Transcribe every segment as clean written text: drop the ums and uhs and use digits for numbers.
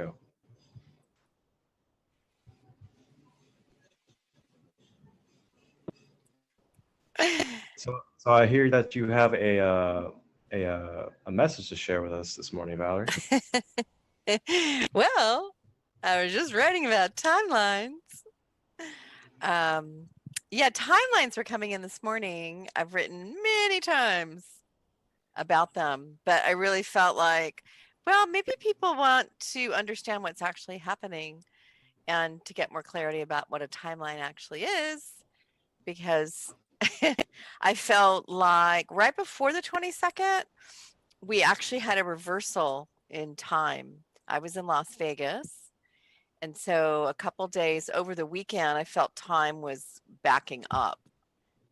go. So I hear that you have a message to share with us this morning, Valerie. Well, I was just writing about timelines. Yeah, timelines were coming in this morning. I've written many times about them, but I really felt like, well, maybe people want to understand what's actually happening and to get more clarity about what a timeline actually is, because I felt like right before the 22nd, we actually had a reversal in time. I was in Las Vegas. And so a couple days over the weekend, I felt time was backing up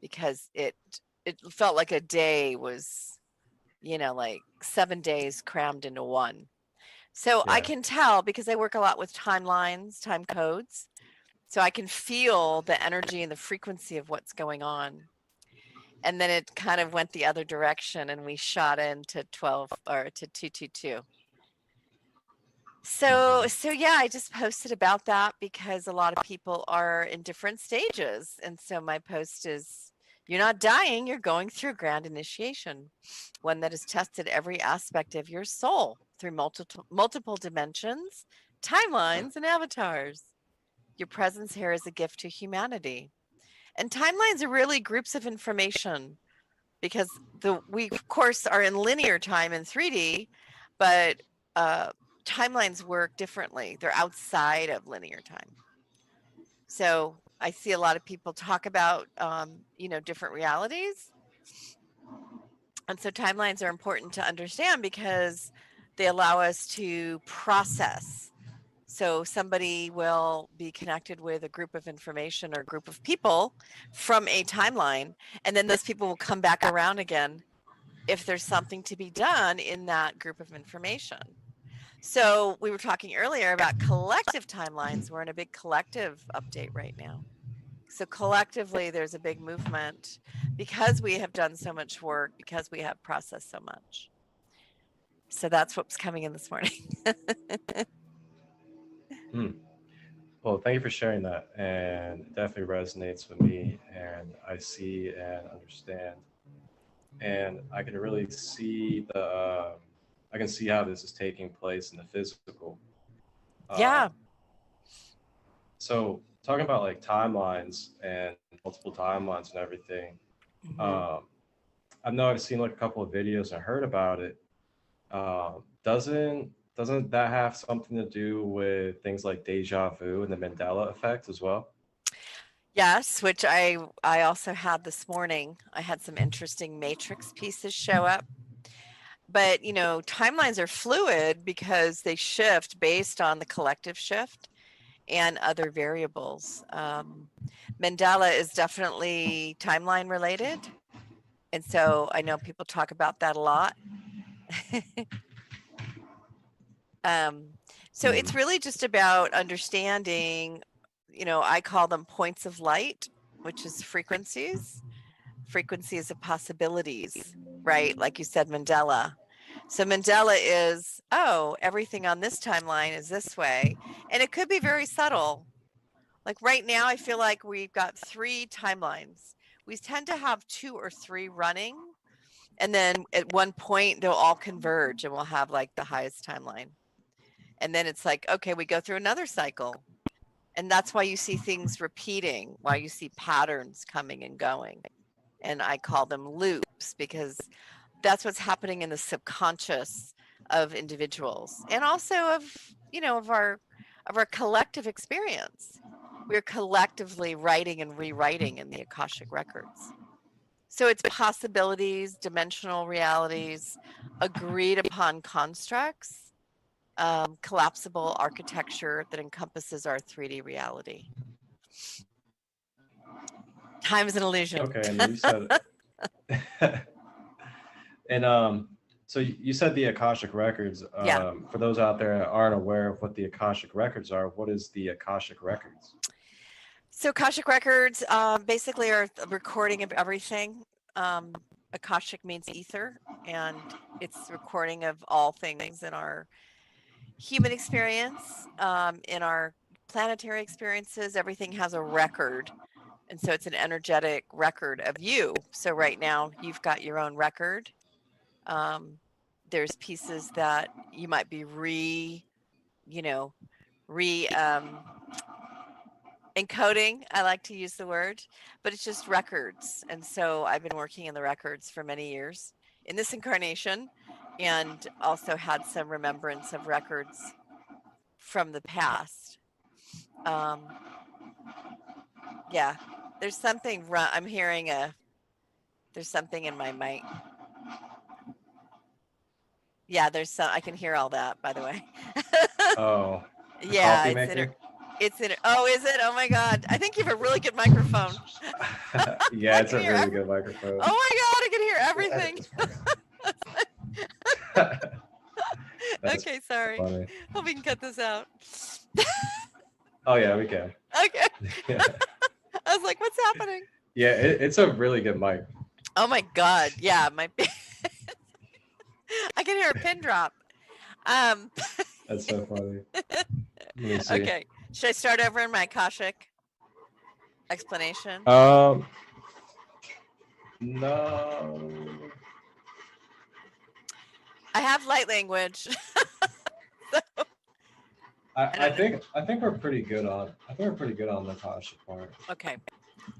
because it felt like a day was, like 7 days crammed into one. So I Yeah. can tell because I work a lot with timelines, time codes. So I can feel the energy and the frequency of what's going on. And then it kind of went the other direction and we shot into 12 or to 222. So Hmm. so yeah, I just posted about that because a lot of people are in different stages. And so my post is, you're not dying, you're going through grand initiation, one that has tested every aspect of your soul through multiple dimensions, timelines, and avatars. Your presence here is a gift to humanity. And timelines are really groups of information because we of course are in linear time in 3D, but uh, timelines work differently. They're outside of linear time. So I see a lot of people talk about different realities, and so timelines are important to understand because they allow us to process. So somebody will be connected with a group of information or a group of people from a timeline, and then those people will come back around again if there's something to be done in that group of information. So we were talking earlier about collective timelines. We're in a big collective update right now. So collectively, there's a big movement because we have done so much work, because we have processed so much. So that's what's coming in this morning. Hmm. Well, thank you for sharing that, and it definitely resonates with me, and I see and understand, and I can really see I can see how this is taking place in the physical. Um, Yeah. so talking about like timelines and multiple timelines and everything, Hmm. um, I know I've seen like a couple of videos and heard about it. Doesn't that have something to do with things like deja vu and the Mandela effect as well? Yes, which I also had this morning. I had some interesting matrix pieces show up. But, timelines are fluid because they shift based on the collective shift and other variables. Mandela is definitely timeline related. And so I know people talk about that a lot. um, so Hmm. it's really just about understanding, I call them points of light, which is frequencies. Frequencies of possibilities, right? Like you said, Mandela. So Mandela is, oh, everything on this timeline is this way. And it could be very subtle. Like right now, I feel like we've got 3 timelines. We tend to have 2 or 3 running. And then at one point, they'll all converge and we'll have like the highest timeline. And then it's like, okay, we go through another cycle. And that's why you see things repeating, why you see patterns coming and going. And I call them loops because that's what's happening in the subconscious of individuals and also of of our collective experience. We're collectively writing and rewriting in the Akashic records. So it's possibilities, dimensional realities, agreed upon constructs, collapsible architecture that encompasses our 3D reality. Time is an illusion. Okay, and then you said, and so you said the Akashic records. Yeah. For those out there that aren't aware of what the Akashic records are, what is the Akashic records? So Akashic records basically are a recording of everything. Akashic means ether, and it's recording of all things in our human experience, in our planetary experiences, everything has a record. And so it's an energetic record of you. So right now you've got your own record. There's pieces that you might be encoding. I like to use the word, but it's just records. And so I've been working in the records for many years in this incarnation, and also had some remembrance of records from the past. Yeah, there's something I'm hearing there's something in my mic. Yeah, I can hear all that, by the way. Oh, the Yeah, coffee maker? Oh, is it? Oh my God. I think you have a really good microphone. Yeah, it's a really good microphone. Oh my God, I can hear everything. Okay, sorry. Funny. Hope we can cut this out. Oh yeah, we can. Okay. I was like, what's happening? Yeah, it's a really good mic. Oh my God. Yeah, I can hear a pin drop. That's so funny. Okay. Should I start over in my Akashic explanation? No. I have light language. So, I think we're pretty good on the Akashic part. Okay.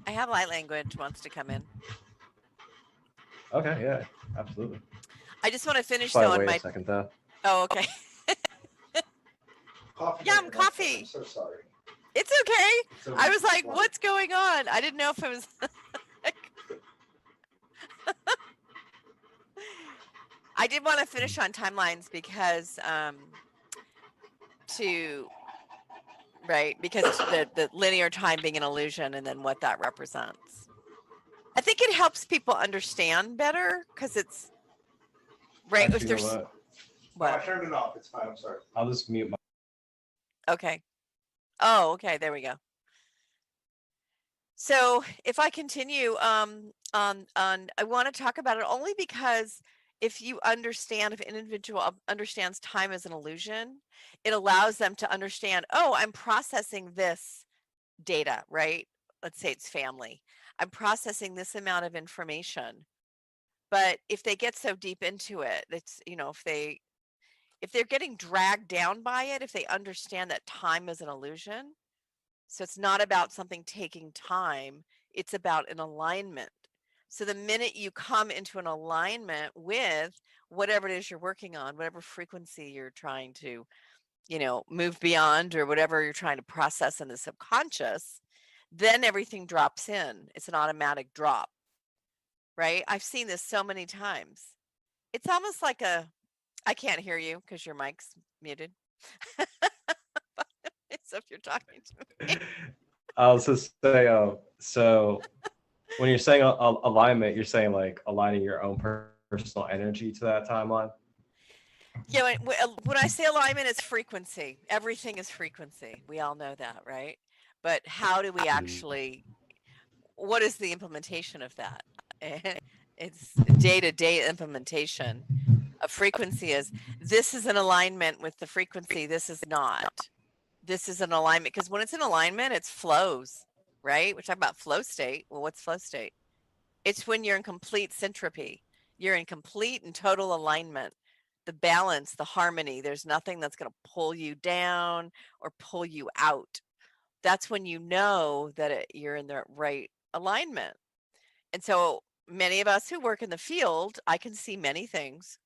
I have light language wants to come in. Okay, yeah, absolutely. I just want to finish though. wait a second though. Oh, okay. Coffee. Yum, coffee. I'm so sorry. It's okay. I was like, what's going on? I didn't know if it was. I did want to finish on timelines because because the linear time being an illusion and then what that represents. I think it helps people understand better because it's right. Actually, if there's what? I turned it off. It's fine. I'm sorry. I'll just mute my. Okay. Oh, okay. There we go. So if I continue I want to talk about it only because if an individual understands time as an illusion, it allows them to understand, oh, I'm processing this data, right? Let's say it's family. I'm processing this amount of information. But if they get so deep into it, it's, if they're getting dragged down by it, if they understand that time is an illusion, so it's not about something taking time, it's about an alignment. So the minute you come into an alignment with whatever it is you're working on, whatever frequency you're trying to, move beyond, or whatever you're trying to process in the subconscious, then everything drops in. It's an automatic drop, right? I've seen this so many times. It's almost like I can't hear you because your mic's muted. So if you're talking to me. I'll just say, so when you're saying alignment, you're saying like aligning your own personal energy to that timeline? Yeah, when I say alignment, it's frequency. Everything is frequency. We all know that, right? But how do we actually, what is the implementation of that? It's day-to-day implementation of frequency. This is an alignment with the frequency. This is not. This is an alignment, because when it's in alignment, it flows, right? We're talking about flow state. Well, what's flow state? It's when you're in complete syntropy. You're in complete and total alignment. The balance, the harmony, there's nothing that's going to pull you down or pull you out. That's when you know that you're in the right alignment. And so many of us who work in the field, I can see many things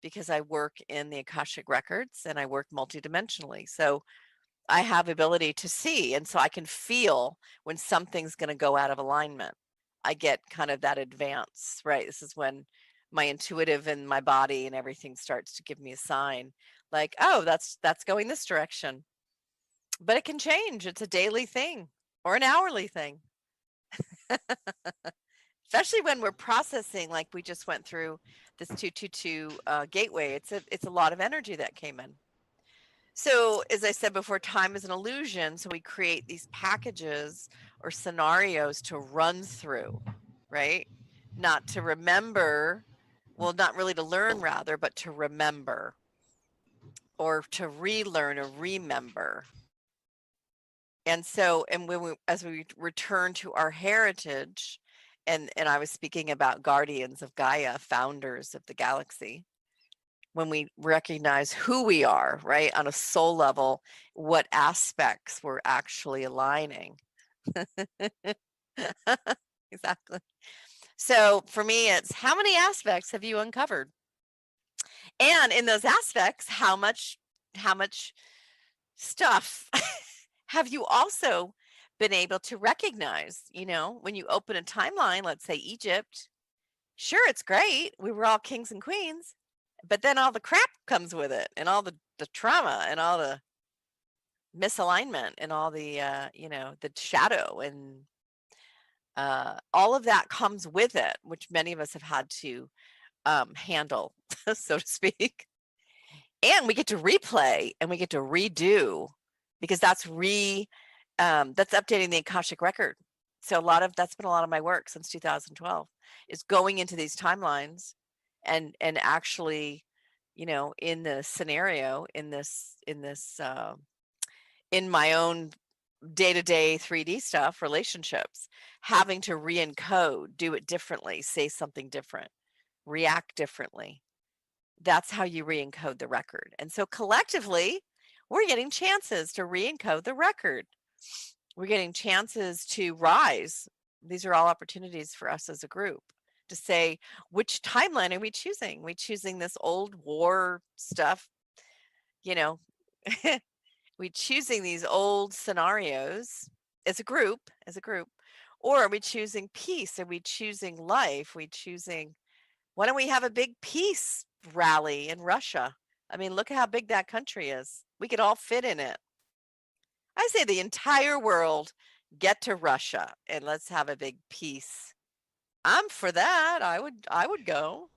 because I work in the Akashic records and I work multidimensionally. So I have ability to see, and so I can feel when something's going to go out of alignment. I get kind of that advance, right? This is when my intuitive and my body and everything starts to give me a sign like, oh, that's going this direction. But it can change. It's a daily thing or an hourly thing. Especially when we're processing, like we just went through this 222 gateway. It's a lot of energy that came in. So as I said before, time is an illusion. So we create these packages or scenarios to run through, right? Not to remember, well, not really to learn rather, but to remember. or to relearn or remember. And so, and as we return to our heritage, and I was speaking about guardians of Gaia, founders of the galaxy, when we recognize who we are, right, on a soul level, what aspects we're actually aligning. Exactly. So for me, it's how many aspects have you uncovered? And in those aspects, how much stuff have you also been able to recognize? You know, when you open a timeline, let's say Egypt, sure, it's great. We were all kings and queens, but then all the crap comes with it, and all the trauma and all the misalignment and all the, you know, the shadow and all of that comes with it, which many of us have had to handle, so to speak. And we get to replay and we get to redo, because that's updating the Akashic record. So that's been a lot of my work since 2012, is going into these timelines and actually, you know, in the scenario, in my own day-to-day 3D stuff, relationships, having to re-encode, do it differently, say something different, react differently. That's how you re-encode the record. And so collectively, we're getting chances to re-encode the record. We're getting chances to rise. These are all opportunities for us as a group to say, which timeline are we choosing? We choosing this old war stuff, you know, we choosing these old scenarios as a group, or are we choosing peace? Are we choosing life? Why don't we have a big peace rally in Russia? I mean, look at how big that country is. We could all fit in it. I say the entire world get to Russia and let's have a big peace. I'm for that. I would go.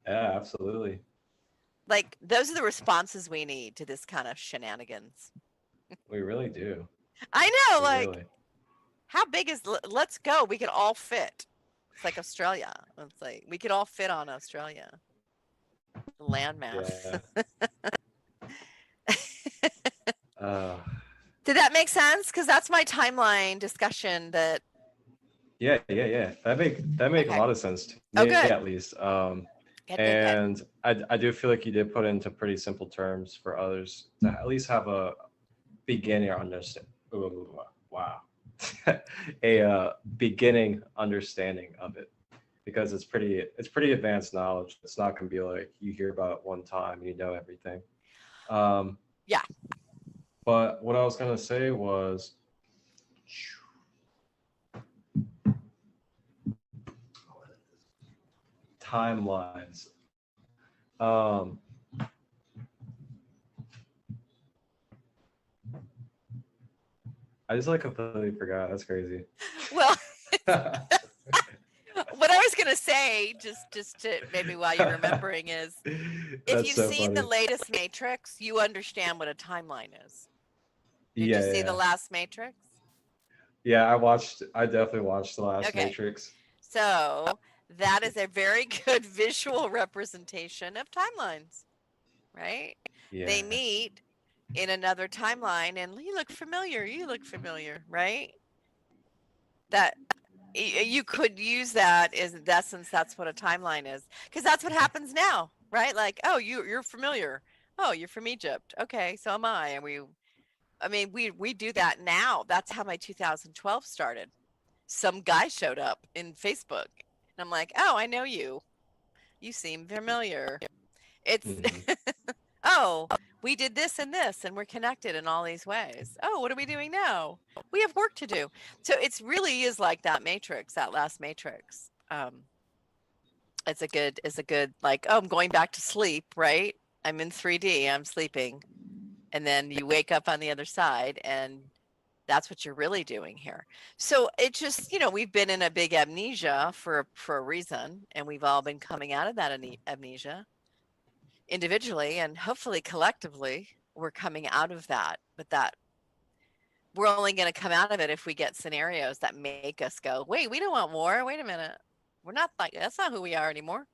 Yeah, absolutely. Like, those are the responses we need to this kind of shenanigans. We really do. I know, We like, really. how big is, let's go. We could all fit. It's like Australia. It's like, we could all fit on Australia. The landmass. Yeah. Did that make sense? Because that's my timeline discussion that. Yeah. That make Okay. a lot of sense to Oh, me, good. at least. Good. And I do feel like you did put it into pretty simple terms for others to at least have a beginning understanding. Wow. A beginning understanding of it, because it's pretty advanced knowledge. It's not going to be like you hear about it one time and you know everything. Yeah. But what I was going to say was, timelines. I just like completely forgot. That's crazy. Well, what I was gonna say, just to maybe while you're remembering, is if you've seen the latest Matrix, you understand what a timeline is. Did you see the last Matrix? Yeah, I definitely watched the last Matrix. So that is a very good visual representation of timelines, right? Yeah. They meet in another timeline and you look familiar, right? That you could use that as, in essence, that's what a timeline is, because that's what happens now, right? Like, oh, you're familiar. Oh, you're from Egypt. Okay, so am I. And we do that now. That's how my 2012 started. Some guy showed up in Facebook and I'm like, oh, I know you. You seem familiar. It's oh, we did this and this and we're connected in all these ways. Oh, what are we doing now? We have work to do. So it's really is like that Matrix, that last Matrix. It's a good like, oh, I'm going back to sleep, right? I'm in 3D, I'm sleeping. And then you wake up on the other side and that's what you're really doing here. So it just, you know, we've been in a big amnesia for a reason, and we've all been coming out of that amnesia individually, and hopefully collectively we're coming out of that. But that we're only going to come out of it if we get scenarios that make us go, wait, we don't want war. Wait a minute. We're not like, that's not who we are anymore.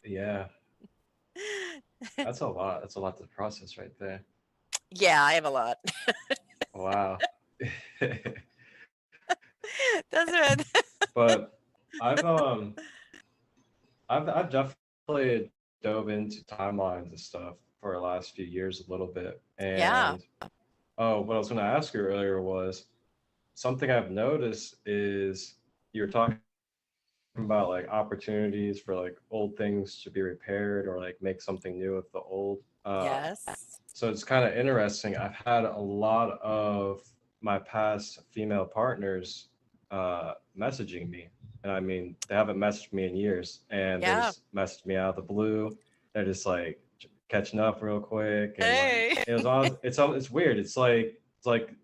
Yeah. That's a lot. That's a lot to process right there. Yeah, I have a lot. Wow. That's right. But I've um I've definitely dove into timelines and stuff for the last few years a little bit. Yeah. And oh, what I was going to ask you earlier was something I've noticed is you were talking about like opportunities for like old things to be repaired or like make something new with the old. Yes. So it's kind of interesting. I've had a lot of my past female partners messaging me. And I mean, they haven't messaged me in years and they Yeah. just messaged me out of the blue. They're just like catching up real quick. And like, Hey. it was all, it's weird. It's like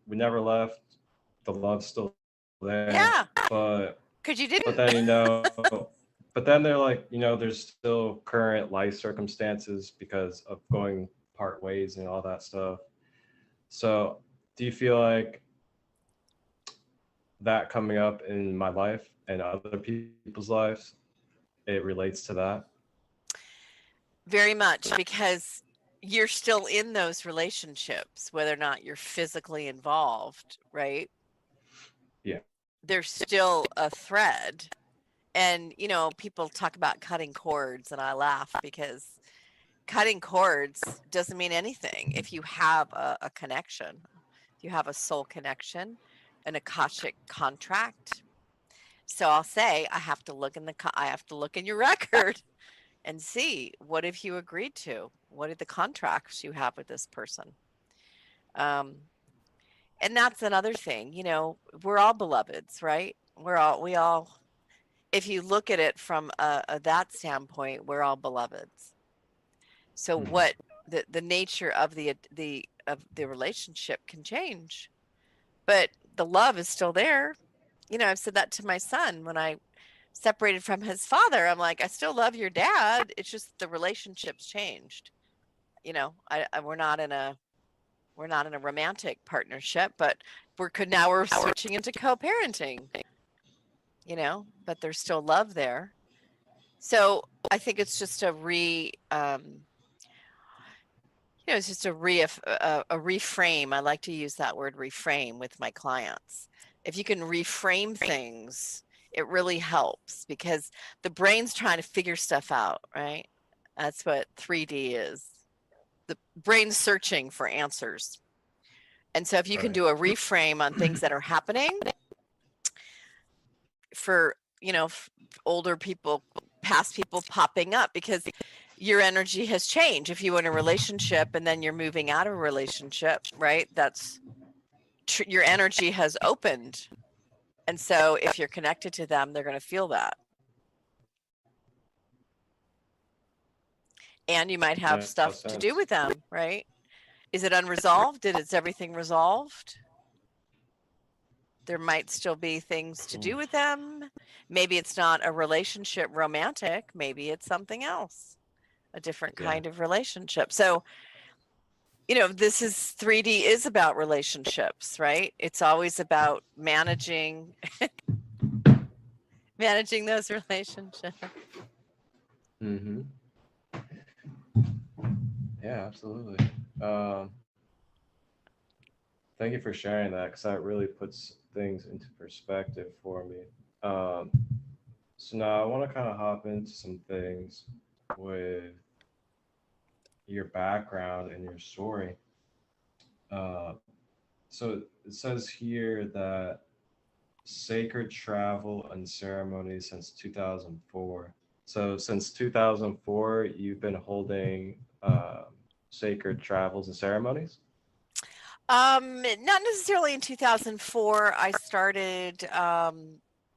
we never left. The love's still there, Yeah. but Because you but didn't. then but then they're like, there's still current life circumstances because of going part ways and all that stuff. So do you feel like that coming up in my life and other people's lives, it relates to that? Very much, because you're still in those relationships, whether or not you're physically involved, right? Yeah. There's still a thread. And, people talk about cutting cords, and I laugh because cutting cords doesn't mean anything if you have a connection, if you have a soul connection, an Akashic contract. So I'll say, I have to look in your record and see, what have you agreed to? What are the contracts you have with this person? And that's another thing, we're all beloveds, right? We all, if you look at it from that standpoint, we're all beloveds. So what the nature of the relationship can change, but the love is still there. I've said that to my son when I separated from his father. I'm like, I still love your dad. It's just the relationship's changed. We're not in a romantic partnership, but we're switching into co-parenting. But there's still love there. So I think it's just it's just a reframe. I like to use that word reframe with my clients. If you can reframe things, it really helps, because the brain's trying to figure stuff out, right? That's what 3D is. The brain's searching for answers. And so if you can do a reframe on things that are happening for, older people, past people popping up, because your energy has changed. If you were in a relationship and then you're moving out of a relationship, right? That's your energy has opened. And so if you're connected to them, they're going to feel that. And you might have stuff to do with them, right? Is it unresolved? Is everything resolved? There might still be things to do with them. Maybe it's not a relationship romantic. Maybe it's something else, a different kind of relationship. So, this is 3D is about relationships, right? It's always about managing those relationships. Mm-hmm. Yeah, absolutely. Thank you for sharing that, because that really puts things into perspective for me. So now I want to kind of hop into some things with your background and your story. So it says here that sacred travel and ceremonies since 2004. So since 2004, you've been holding sacred travels and ceremonies? Not necessarily in 2004. I started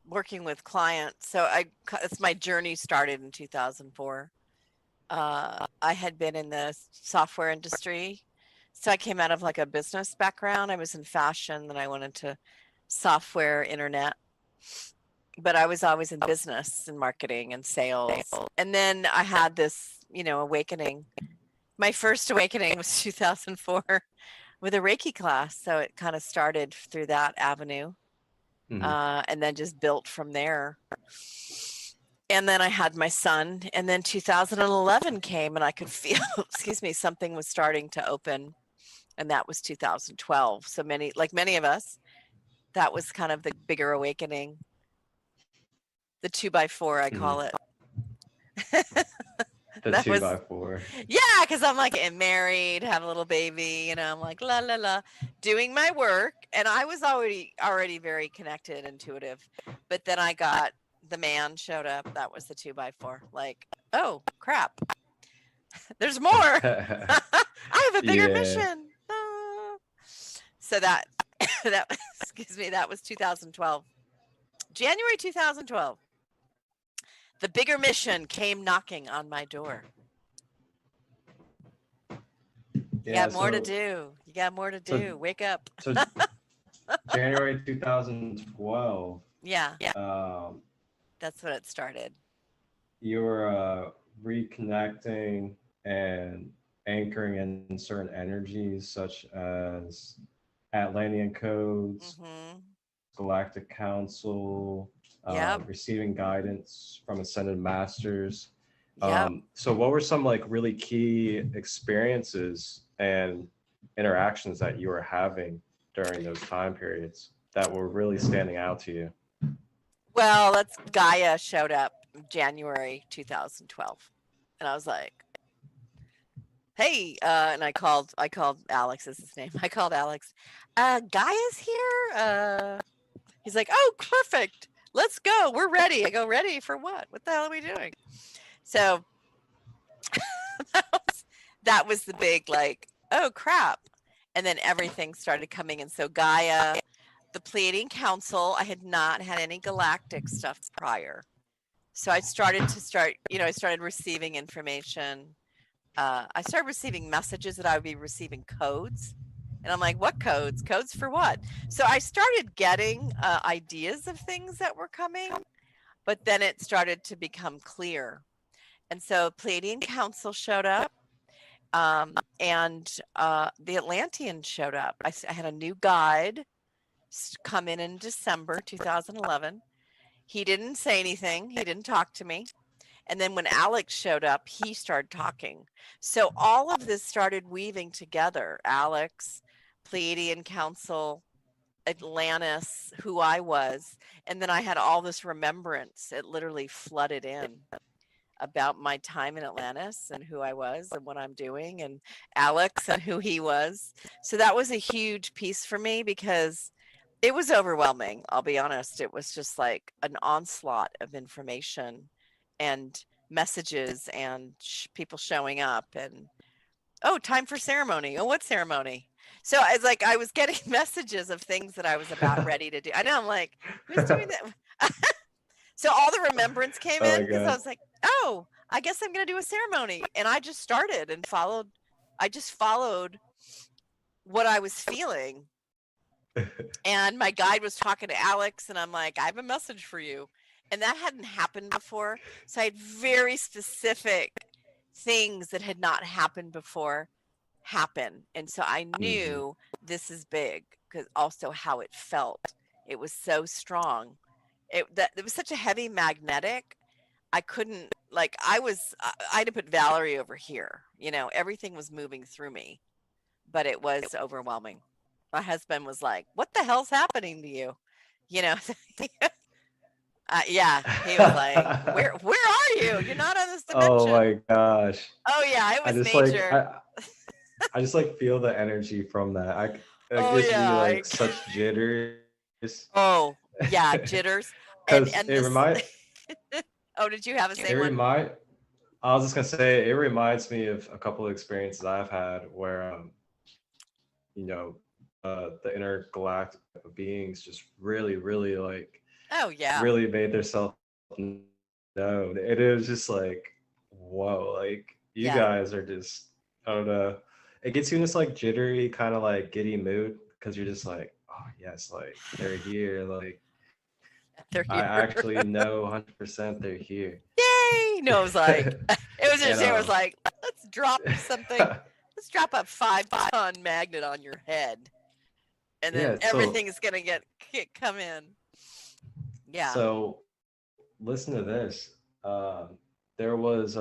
working with clients. So it's my journey started in 2004. I had been in the software industry. So I came out of like a business background. I was in fashion, then I went into software, internet. But I was always in business and marketing and sales. And then I had this, awakening. My first awakening was 2004 with a Reiki class. So it kind of started through that avenue, and then just built from there. And then I had my son, and then 2011 came, and I could feel, excuse me, something was starting to open, and that was 2012. So many of us, that was kind of the bigger awakening, the 2x4, I call it. The That 2x4. Yeah, because I'm like getting married, have a little baby, you know, I'm like la la la, doing my work, and I was already very connected, intuitive, but then the man showed up. That was the 2x4. Like, oh crap, there's more. I have a bigger mission. Ah. So that excuse me, that was 2012, January 2012. The bigger mission came knocking on my door. You got more to do. You got more to do. Wake up. So January 2012. Yeah. That's when it started. You were reconnecting and anchoring in certain energies such as Atlantean codes, Galactic Council, receiving guidance from ascended masters. So what were some like really key experiences and interactions that you were having during those time periods that were really standing out to you? Well, Gaia showed up January 2012, and I was like, hey, and I called Alex, is his name. I called Alex. Gaia's here. He's like, oh, perfect. Let's go. We're ready. I go, ready for what? What the hell are we doing? So that was the big, like, oh crap. And then everything started coming in. So Gaia, the Pleiadian Council, I had not had any galactic stuff prior. So I started receiving information. I started receiving messages that I would be receiving codes. And I'm like, what codes? Codes for what? So I started getting ideas of things that were coming, but then it started to become clear. And so Pleiadian Council showed up, and the Atlanteans showed up. I had a new guide come in December 2011. He didn't say anything. He didn't talk to me. And then when Alex showed up, he started talking. So all of this started weaving together. Alex, Pleiadian Council, Atlantis, who I was. And then I had all this remembrance. It literally flooded in about my time in Atlantis and who I was and what I'm doing, and Alex and who he was. So that was a huge piece for me because it was overwhelming. I'll be honest. It was just like an onslaught of information and messages and people showing up, and oh, time for ceremony. Oh, what ceremony? So it's like I was getting messages of things that I was about ready to do. I know, I'm like, who's doing that? So all the remembrance came in because I was like, oh, I guess I'm going to do a ceremony. And I just started and followed. I just followed what I was feeling. And my guide was talking to Alex, and I'm like, I have a message for you. And that hadn't happened before. So I had very specific things that had not happened before happen. And so I knew this is big, because also how it felt. It was so strong. It was such a heavy magnetic. I couldn't, like, I had to put Valerie over here. You know, everything was moving through me, but it was overwhelming. My husband was like, what the hell's happening to you? You know, yeah, he was like, where are you? You're not on this dimension. Oh my gosh. Oh yeah, it was major. I just like feel the energy from that. It gives me like such jitters. Oh yeah, jitters. Because it reminds. Oh, did you have a same one? I was just gonna say it reminds me of a couple of experiences I've had where, you know, the intergalactic beings just really, really like. Oh yeah. Really made themselves known. It was just like, whoa, like you guys are just, I don't know. It gets you in this like jittery kind of like giddy mood because you're just like, oh yes, like they're here, like they're here. I actually know 100% they're here. Yay! No, it was like it was like, let's drop something. Let's drop a 5-ton magnet on your head, and then everything is gonna come in. Yeah. So listen to this. Um, there was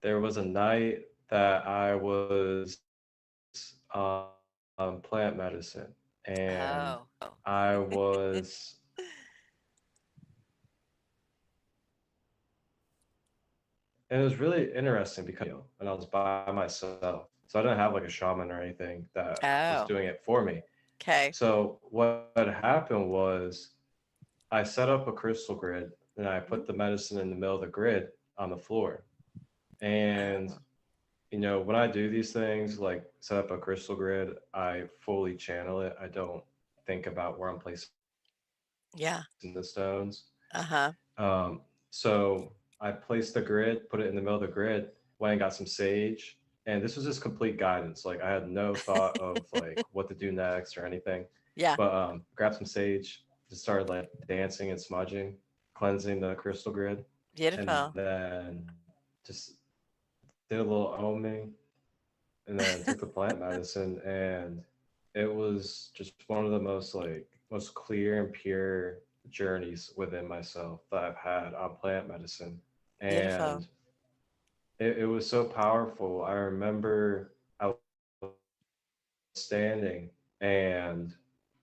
there was a night that I was on plant medicine, and Oh. I was and it was really interesting because and I was by myself, so I didn't have like a shaman or anything that was Oh. doing it for me. Okay. So what happened was I set up a crystal grid and I Mhm. put the medicine in the middle of the grid on the floor. And Oh. when I do these things, like set up a crystal grid, I fully channel it. I don't think about where I'm placing Yeah. the stones. Uh-huh. So I placed the grid, put it in the middle of the grid, went and got some sage. And this was just complete guidance. Like I had no thought of like what to do next or anything. Yeah. But grabbed some sage, just started like dancing and smudging, cleansing the crystal grid, and Beautiful. then just did a little oming, and then took the plant medicine, and it was just one of the most clear and pure journeys within myself that I've had on plant medicine. Beautiful. And it was so powerful. I remember I was standing and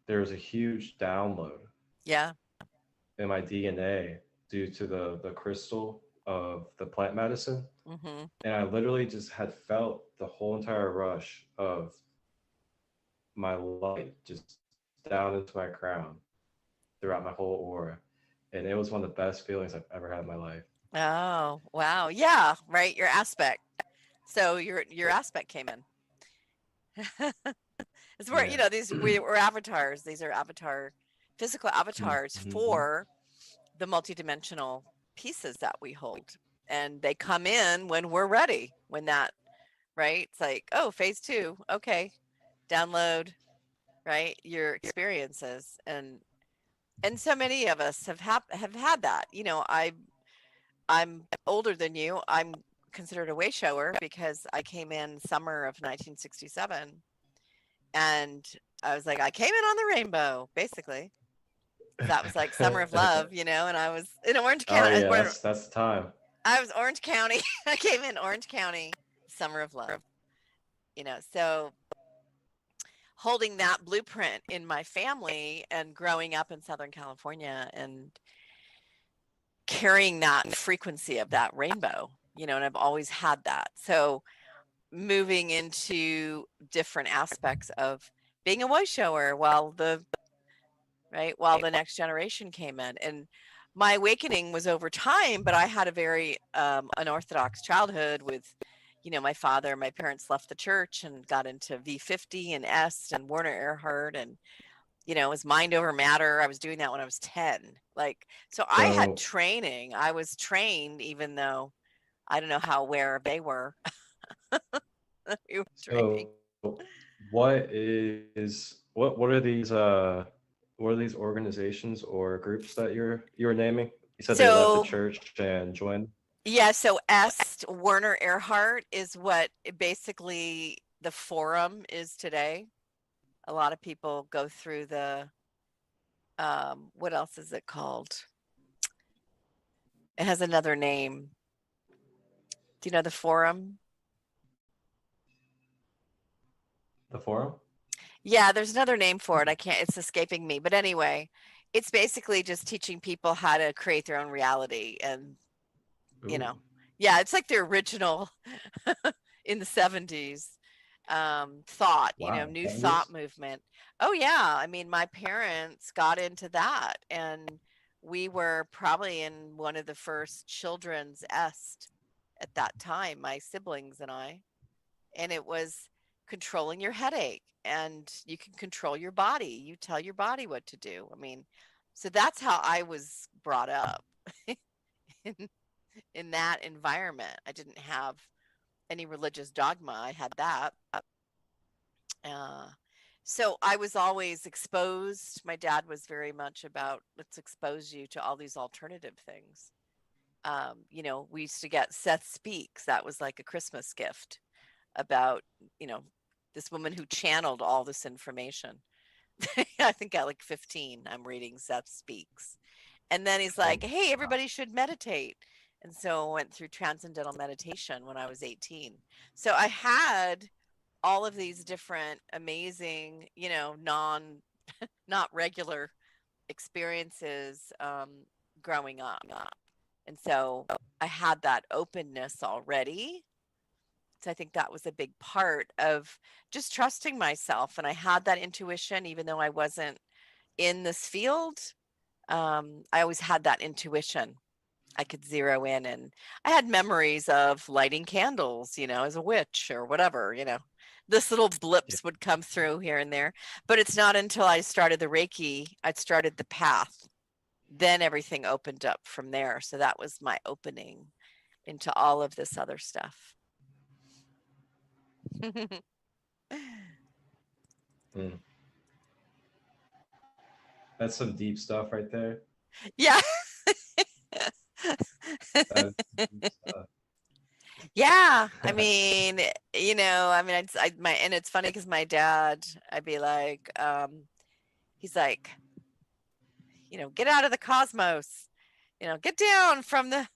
there was a huge download Yeah. in my DNA due to the crystal of the plant medicine. Mm-hmm. And I literally just had felt the whole entire rush of my light just down into my crown throughout my whole aura. And it was one of the best feelings I've ever had in my life. Oh, wow. Yeah, right. Your aspect. So your aspect came in. It's where, Yeah. we're avatars. These are physical avatars Mhm. for the multidimensional pieces that we hold. And they come in when we're ready, right? It's like, oh, phase 2. Okay. Download, right? Your experiences. And so many of us have had that. I'm older than you. I'm considered a way shower because I came in summer of 1967, and I was like, I came in on the rainbow, basically. That was like summer of love, and I was in Orange Oh County. yeah, that's the time. I was Orange County. I came in Orange County, summer of love, so holding that blueprint in my family and growing up in Southern California and carrying that frequency of that rainbow, and I've always had that. So moving into different aspects of being a voice shower while the next generation came in. And my awakening was over time, but I had a very unorthodox childhood with, my parents left the church and got into V50 and Est and Werner Erhard, and it was mind over matter. I was doing that when I was 10. So I had So training. I was trained, even though I don't know how aware they were. We were training. so what are these organizations or groups that you were naming? You said they left the So church and joined. yeah, so Est Werner Erhard is what basically the forum is today. A lot of people go through what else is it called? It has another name. Do you know the forum? The forum? Yeah, there's another name for it. It's escaping me. But anyway, it's basically just teaching people how to create their own reality. And, you Ooh. know, yeah, it's like the original in the 70s thought, Wow. new thought 70s? movement. Oh, yeah. I mean, my parents got into that, and we were probably in one of the first children's est at that time, my siblings and I. And it was controlling your headache, and you can control your body. You tell your body what to do. I mean, so that's how I was brought up in, in that environment. I didn't have any religious dogma. I had that. Uh, so I was always exposed. My dad was very much about, let's expose you to all these alternative things. We used to get Seth Speaks. That was like a Christmas gift about, you know, this woman who channeled all this information. I think at like 15, I'm reading Seth Speaks. And then he's like, hey, everybody should meditate. And so I went through transcendental meditation when I was 18. So I had all of these different amazing, you know, not regular experiences growing up. And so I had that openness already. So I think that was a big part of just trusting myself. And I had that intuition, even though I wasn't in this field. I always had that intuition. I could zero in, and I had memories of lighting candles, you know, as a witch or whatever, you know. This little blips would come through here and there, but it's not until I started the Reiki, I started the path. Then everything opened up from there. So that was my opening into all of this other stuff. That's some deep stuff right there. Yeah. Yeah, I mean, you know, I mean, and it's funny because my dad, I'd be like, he's like, you know, get out of the cosmos, you know, get down from the.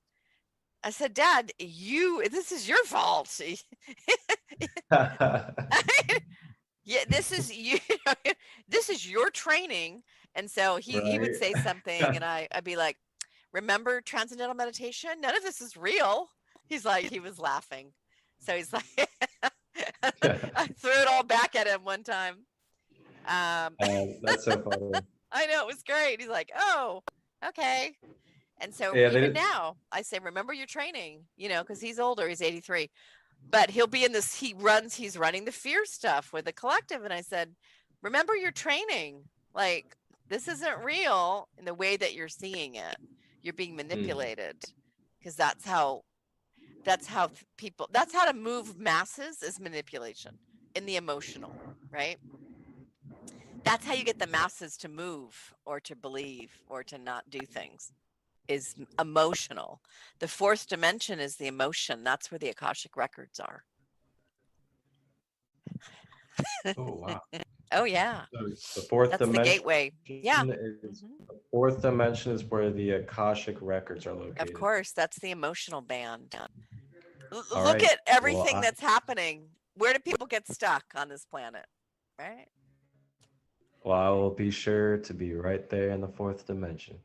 I said, Dad, this is your fault. Yeah, this is you. This is your training. And so he would say something, and I'd be like, remember transcendental meditation? None of this is real. He's like, he was laughing. So he's like, I threw it all back at him one time. That's so funny. I know, it was great. He's like, oh, okay. And so even now, I say, remember your training, you know, because he's older, he's 83. But he'll be in this, he's running the fear stuff with the collective. And I said, remember your training. Like, this isn't real in the way that you're seeing it. You're being manipulated, because that's how people, that's how to move masses, is manipulation in the emotional, right? That's how you get the masses to move or to believe or to not do things, is emotional. The fourth dimension is the emotion. That's where the Akashic records are. Oh, wow. Oh, yeah. So the fourth That's dimension. The gateway. Yeah. The fourth dimension is where the Akashic records are located. Of course, that's the emotional band. Look right. at everything that's happening. Where do people get stuck on this planet? Right? Well, I will be sure to be right there in the fourth dimension.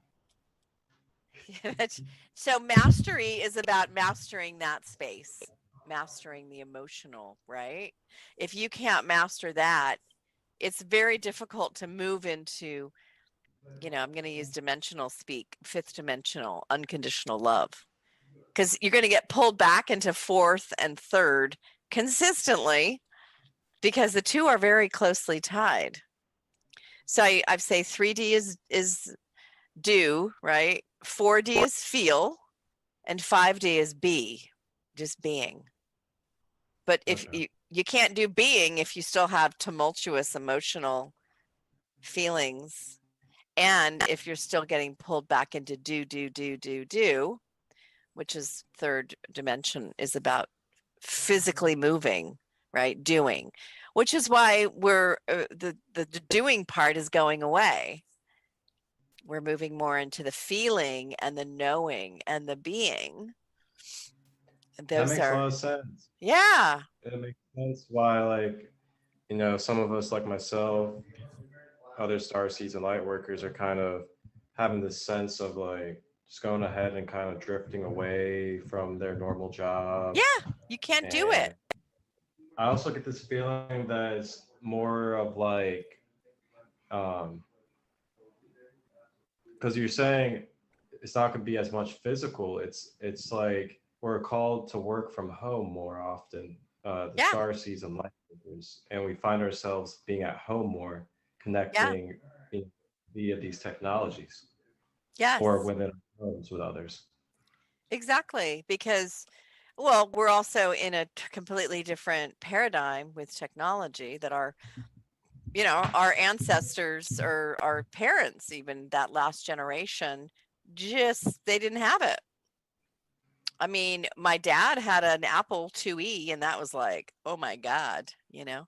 So mastery is about mastering that space, mastering the emotional, right? If you can't master that, it's very difficult to move into, you know, I'm going to use dimensional speak, fifth dimensional, unconditional love, because you're going to get pulled back into fourth and third consistently, because the two are very closely tied. So I say 3D is do, right? 4D is feel, and 5D is be, just being. But if you can't do being if you still have tumultuous emotional feelings, and if you're still getting pulled back into do, which is third dimension, is about physically moving, right? Doing, which is why we're the doing part is going away. We're moving more into the feeling and the knowing and the being. That makes a lot of sense. Yeah. It makes sense why, like, you know, some of us, like myself, other starseeds and light workers, are kind of having this sense of like just going ahead and kind of drifting away from their normal job. Yeah, you can't do it. I also get this feeling that it's more of like, because you're saying it's not going to be as much physical. It's like we're called to work from home more often, the starseeds and light workers, and we find ourselves being at home more, connecting via these technologies. Yes. Or within our homes with others. Exactly, because, well, we're also in a completely different paradigm with technology that our, you know, our ancestors or our parents, even that last generation, just, they didn't have it. I mean, my dad had an Apple IIe, and that was like, oh my God, you know?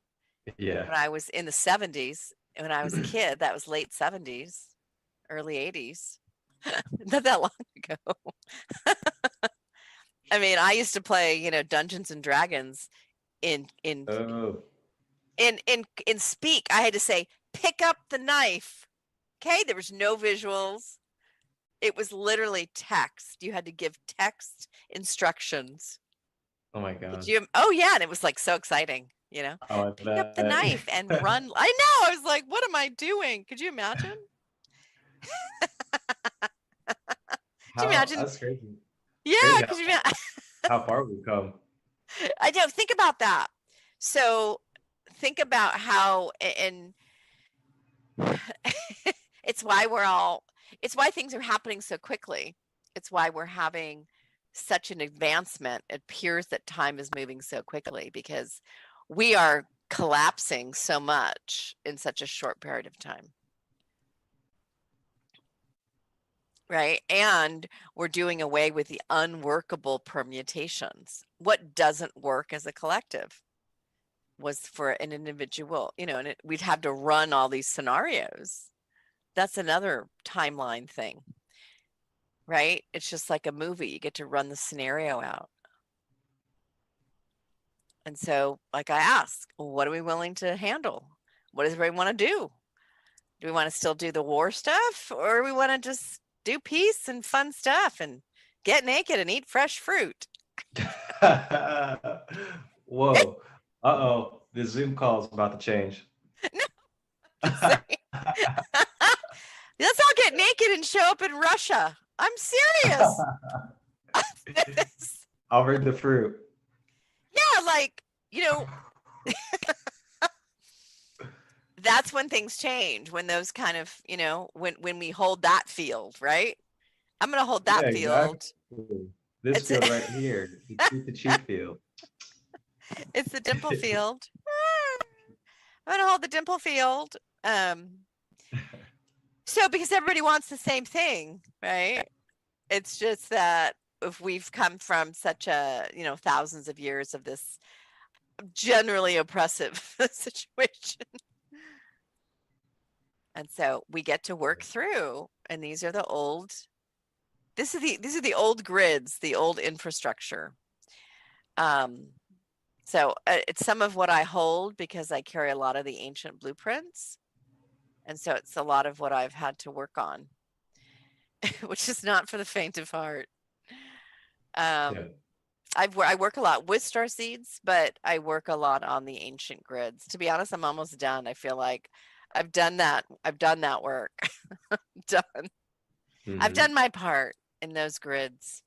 Yeah. When I was in the 70s, when I was a kid, that was late 70s, early 80s. Not that long ago. I mean, I used to play, you know, Dungeons and Dragons in Oh, speak. I had to say, pick up the knife. Okay, there was no visuals. It was literally text. You had to give text instructions. oh my God. Oh yeah, and it was like so exciting, you know. Oh, I Pick up the bet. knife and run. I know. I was like, what am I doing? Could you imagine? Could you imagine? That's crazy. Yeah, Crazy could you imagine? how far we've come. I don't think about that. So think about how, and it's why it's why things are happening so quickly. It's why we're having such an advancement. It appears that time is moving so quickly because we are collapsing so much in such a short period of time. Right? And we're doing away with the unworkable permutations. What doesn't work as a collective was for an individual, you know, and we'd have to run all these scenarios. That's another timeline thing, right? It's just like a movie. You get to run the scenario out. And so, like I ask, what are we willing to handle? What does everybody want to do? Do we want to still do the war stuff, or we want to just do peace and fun stuff and get naked and eat fresh fruit? Whoa. Uh-oh. The Zoom call is about to change. No, let's all get naked and show up in Russia. I'm serious. I'll bring the fruit. Yeah, like, you know, that's when things change, when those kind of, you know, when we hold that field, right? I'm going to hold that field. Exactly. This field right here, the cheek field. It's the dimple field. I'm going to hold the dimple field. So because everybody wants the same thing, right? It's just that if we've come from such a, you know, thousands of years of this generally oppressive situation. And so we get to work through, and these are the old, these are the old grids, the old infrastructure. So it's some of what I hold because I carry a lot of the ancient blueprints. And so it's a lot of what I've had to work on, which is not for the faint of heart. Yeah. I work a lot with star seeds, but I work a lot on the ancient grids. To be honest, I'm almost done. I feel like I've done that work. Done. Mm-hmm. I've done my part in those grids.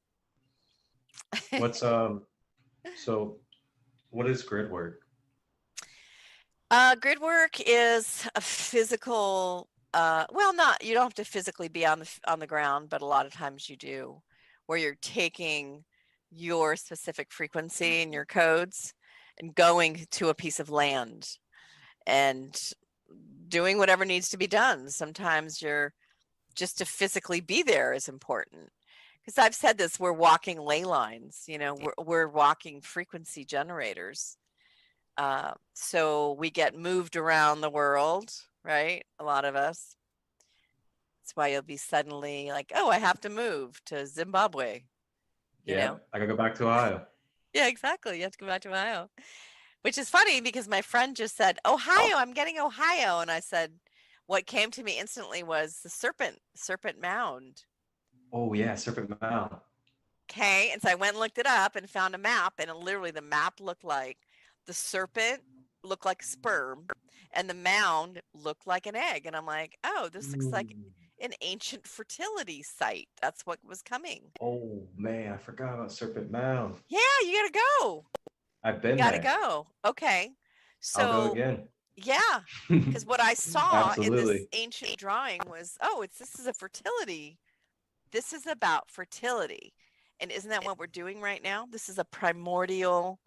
What's so what is grid work? Grid work is a physical, well, not, you don't have to physically be on the ground, but a lot of times you do, where you're taking your specific frequency and your codes and going to a piece of land and doing whatever needs to be done. Sometimes you're just to physically be there is important. Because I've said this, we're walking ley lines, you know, we're walking frequency generators. So we get moved around the world, right? A lot of us. That's why you'll be suddenly like, oh, I have to move to Zimbabwe. You know? I gotta go back to Ohio. Yeah, exactly. You have to go back to Ohio. Which is funny because my friend just said, Ohio, I'm getting Ohio. And I said, what came to me instantly was the serpent mound. Oh yeah, Serpent Mound. Okay. And so I went and looked it up and found a map, and literally the map looked like the serpent looked like sperm and the mound looked like an egg. And I'm like, oh, this looks like an ancient fertility site. That's what was coming. Oh man, I forgot about Serpent Mound. Yeah, you gotta go. I've been there. You gotta there. go. Okay. So I'll go again. Yeah, because what I saw in this Absolutely. ancient drawing was, oh, this is a fertility. This is about fertility. And isn't that what we're doing right now? This is a primordial,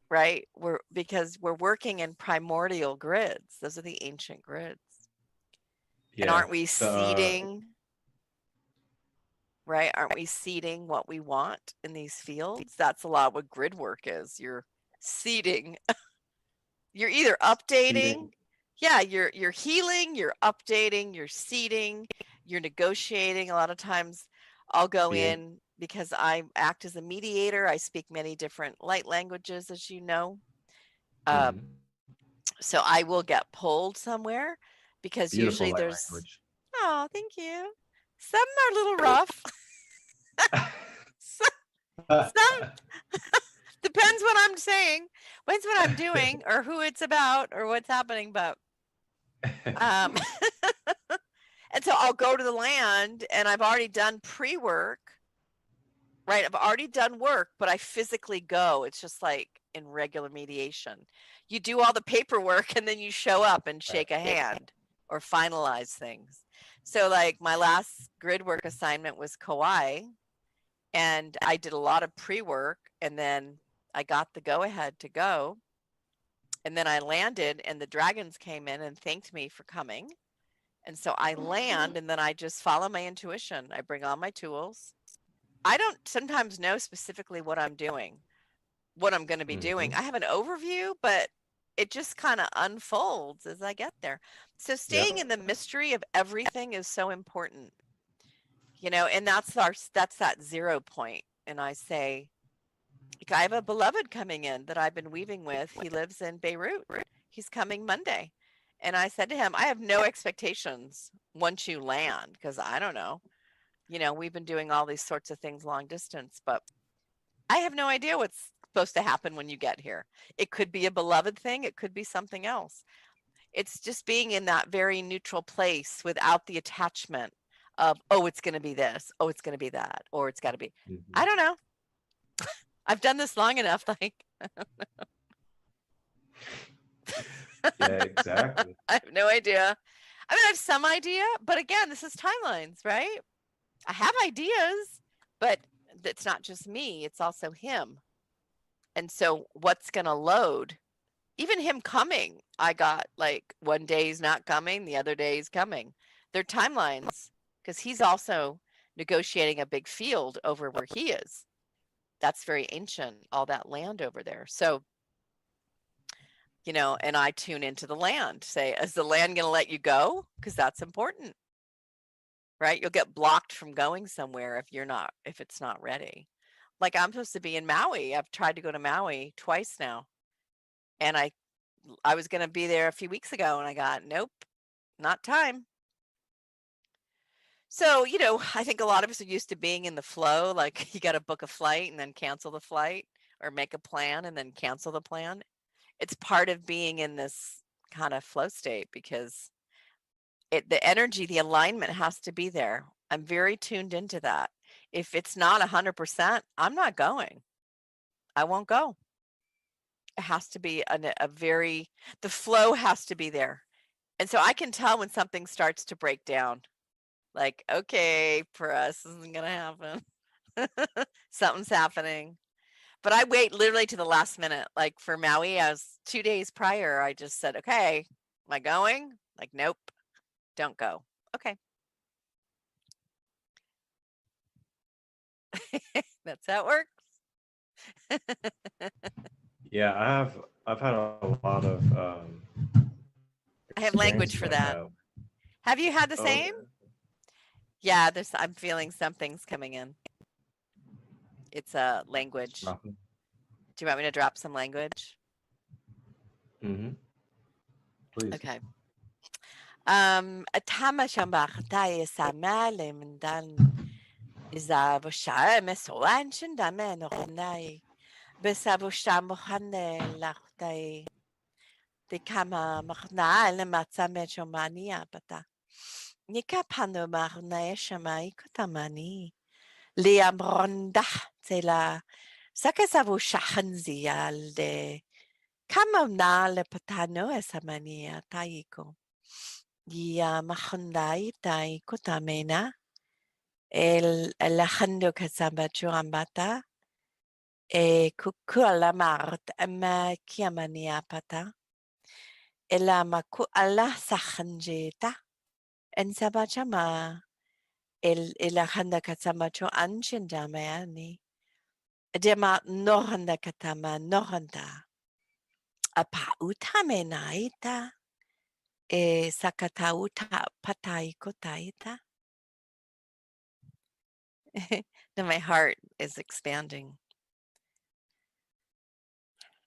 right? Because we're working in primordial grids. Those are the ancient grids. Yeah. And aren't we seeding, right? Aren't we seeding what we want in these fields? That's a lot what grid work is. You're seeding. You're either updating. Yeah, you're healing, you're updating, you're seeding, you're negotiating. A lot of times I'll go Yeah. in because I act as a mediator. I speak many different light languages, as you know. Mhm. So I will get pulled somewhere because Beautiful usually light there's, language. oh, thank you. Some are a little rough. Some depends what I'm saying, depends what I'm doing, or who it's about, or what's happening. But and so I'll go to the land, and I've already done pre-work, right? I've already done work, but I physically go. It's just like in regular mediation. You do all the paperwork, and then you show up and shake a hand or finalize things. So like my last grid work assignment was Kauai, and I did a lot of pre-work, and then I got the go-ahead to go. And then I landed, and the dragons came in and thanked me for coming. And so I land, and then I just follow my intuition. I bring all my tools. I don't sometimes know specifically what I'm doing, what I'm going to be doing. I have an overview, but it just kind of unfolds as I get there. So staying in the mystery of everything is so important, you know, and that's that 0 point. And I say, I have a beloved coming in that I've been weaving with. He lives in Beirut. He's coming Monday. And I said to him, I have no expectations once you land, because I don't know. You know, we've been doing all these sorts of things long distance, but I have no idea what's supposed to happen when you get here. It could be a beloved thing. It could be something else. It's just being in that very neutral place without the attachment of, oh, it's going to be this. Oh, it's going to be that. Or it's got to be, I don't know. I've done this long enough. Like, Yeah, exactly. I have no idea. I mean, I have some idea, but again, this is timelines, right? I have ideas, but it's not just me, it's also him. And so what's going to load? Even him coming, I got like one day he's not coming, the other day he's coming. They're timelines, because he's also negotiating a big field over where he is. That's very ancient, all that land over there. So, you know, and I tune into the land, say, is the land going to let you go? Because that's important, right? You'll get blocked from going somewhere if it's not ready. Like I'm supposed to be in Maui. I've tried to go to Maui twice now. And I was going to be there a few weeks ago, and I got, nope, not time. So, you know, I think a lot of us are used to being in the flow. Like you got to book a flight and then cancel the flight, or make a plan and then cancel the plan. It's part of being in this kind of flow state, because the energy, the alignment has to be there. I'm very tuned into that. If it's not 100%, I'm not going. I won't go. It has to be the flow has to be there. And so I can tell when something starts to break down. Like, okay, for us, this isn't going to happen. Something's happening. But I wait literally to the last minute. Like for Maui, I was 2 days prior. I just said, okay, am I going? Like, nope, don't go. Okay. That's how it works. Yeah, I've had a lot of I have language for that. Have you had the same? Yeah, I'm feeling something's coming in. It's a language. Do you want me to drop some language? Please. Okay. Atama shambach tai samale mendan izavosha mesoan shindamen ronai besavosha mohane lachtai de kama machna le matzame chomania pata nika pano marna shamai kotamani liamronda tela sakasavosha hanzial de kama na le patano esamania taiko. Ya mahondai tai kutamena el alejando kasamba churambata e kukula mart ama kiamania pata ela maku ala sahanjeta en sabachama el alejanda kasamba chu anchindameani dema nohanda katama nohanda apa utamenaita e sakatauta patai kotaita Then my heart is expanding.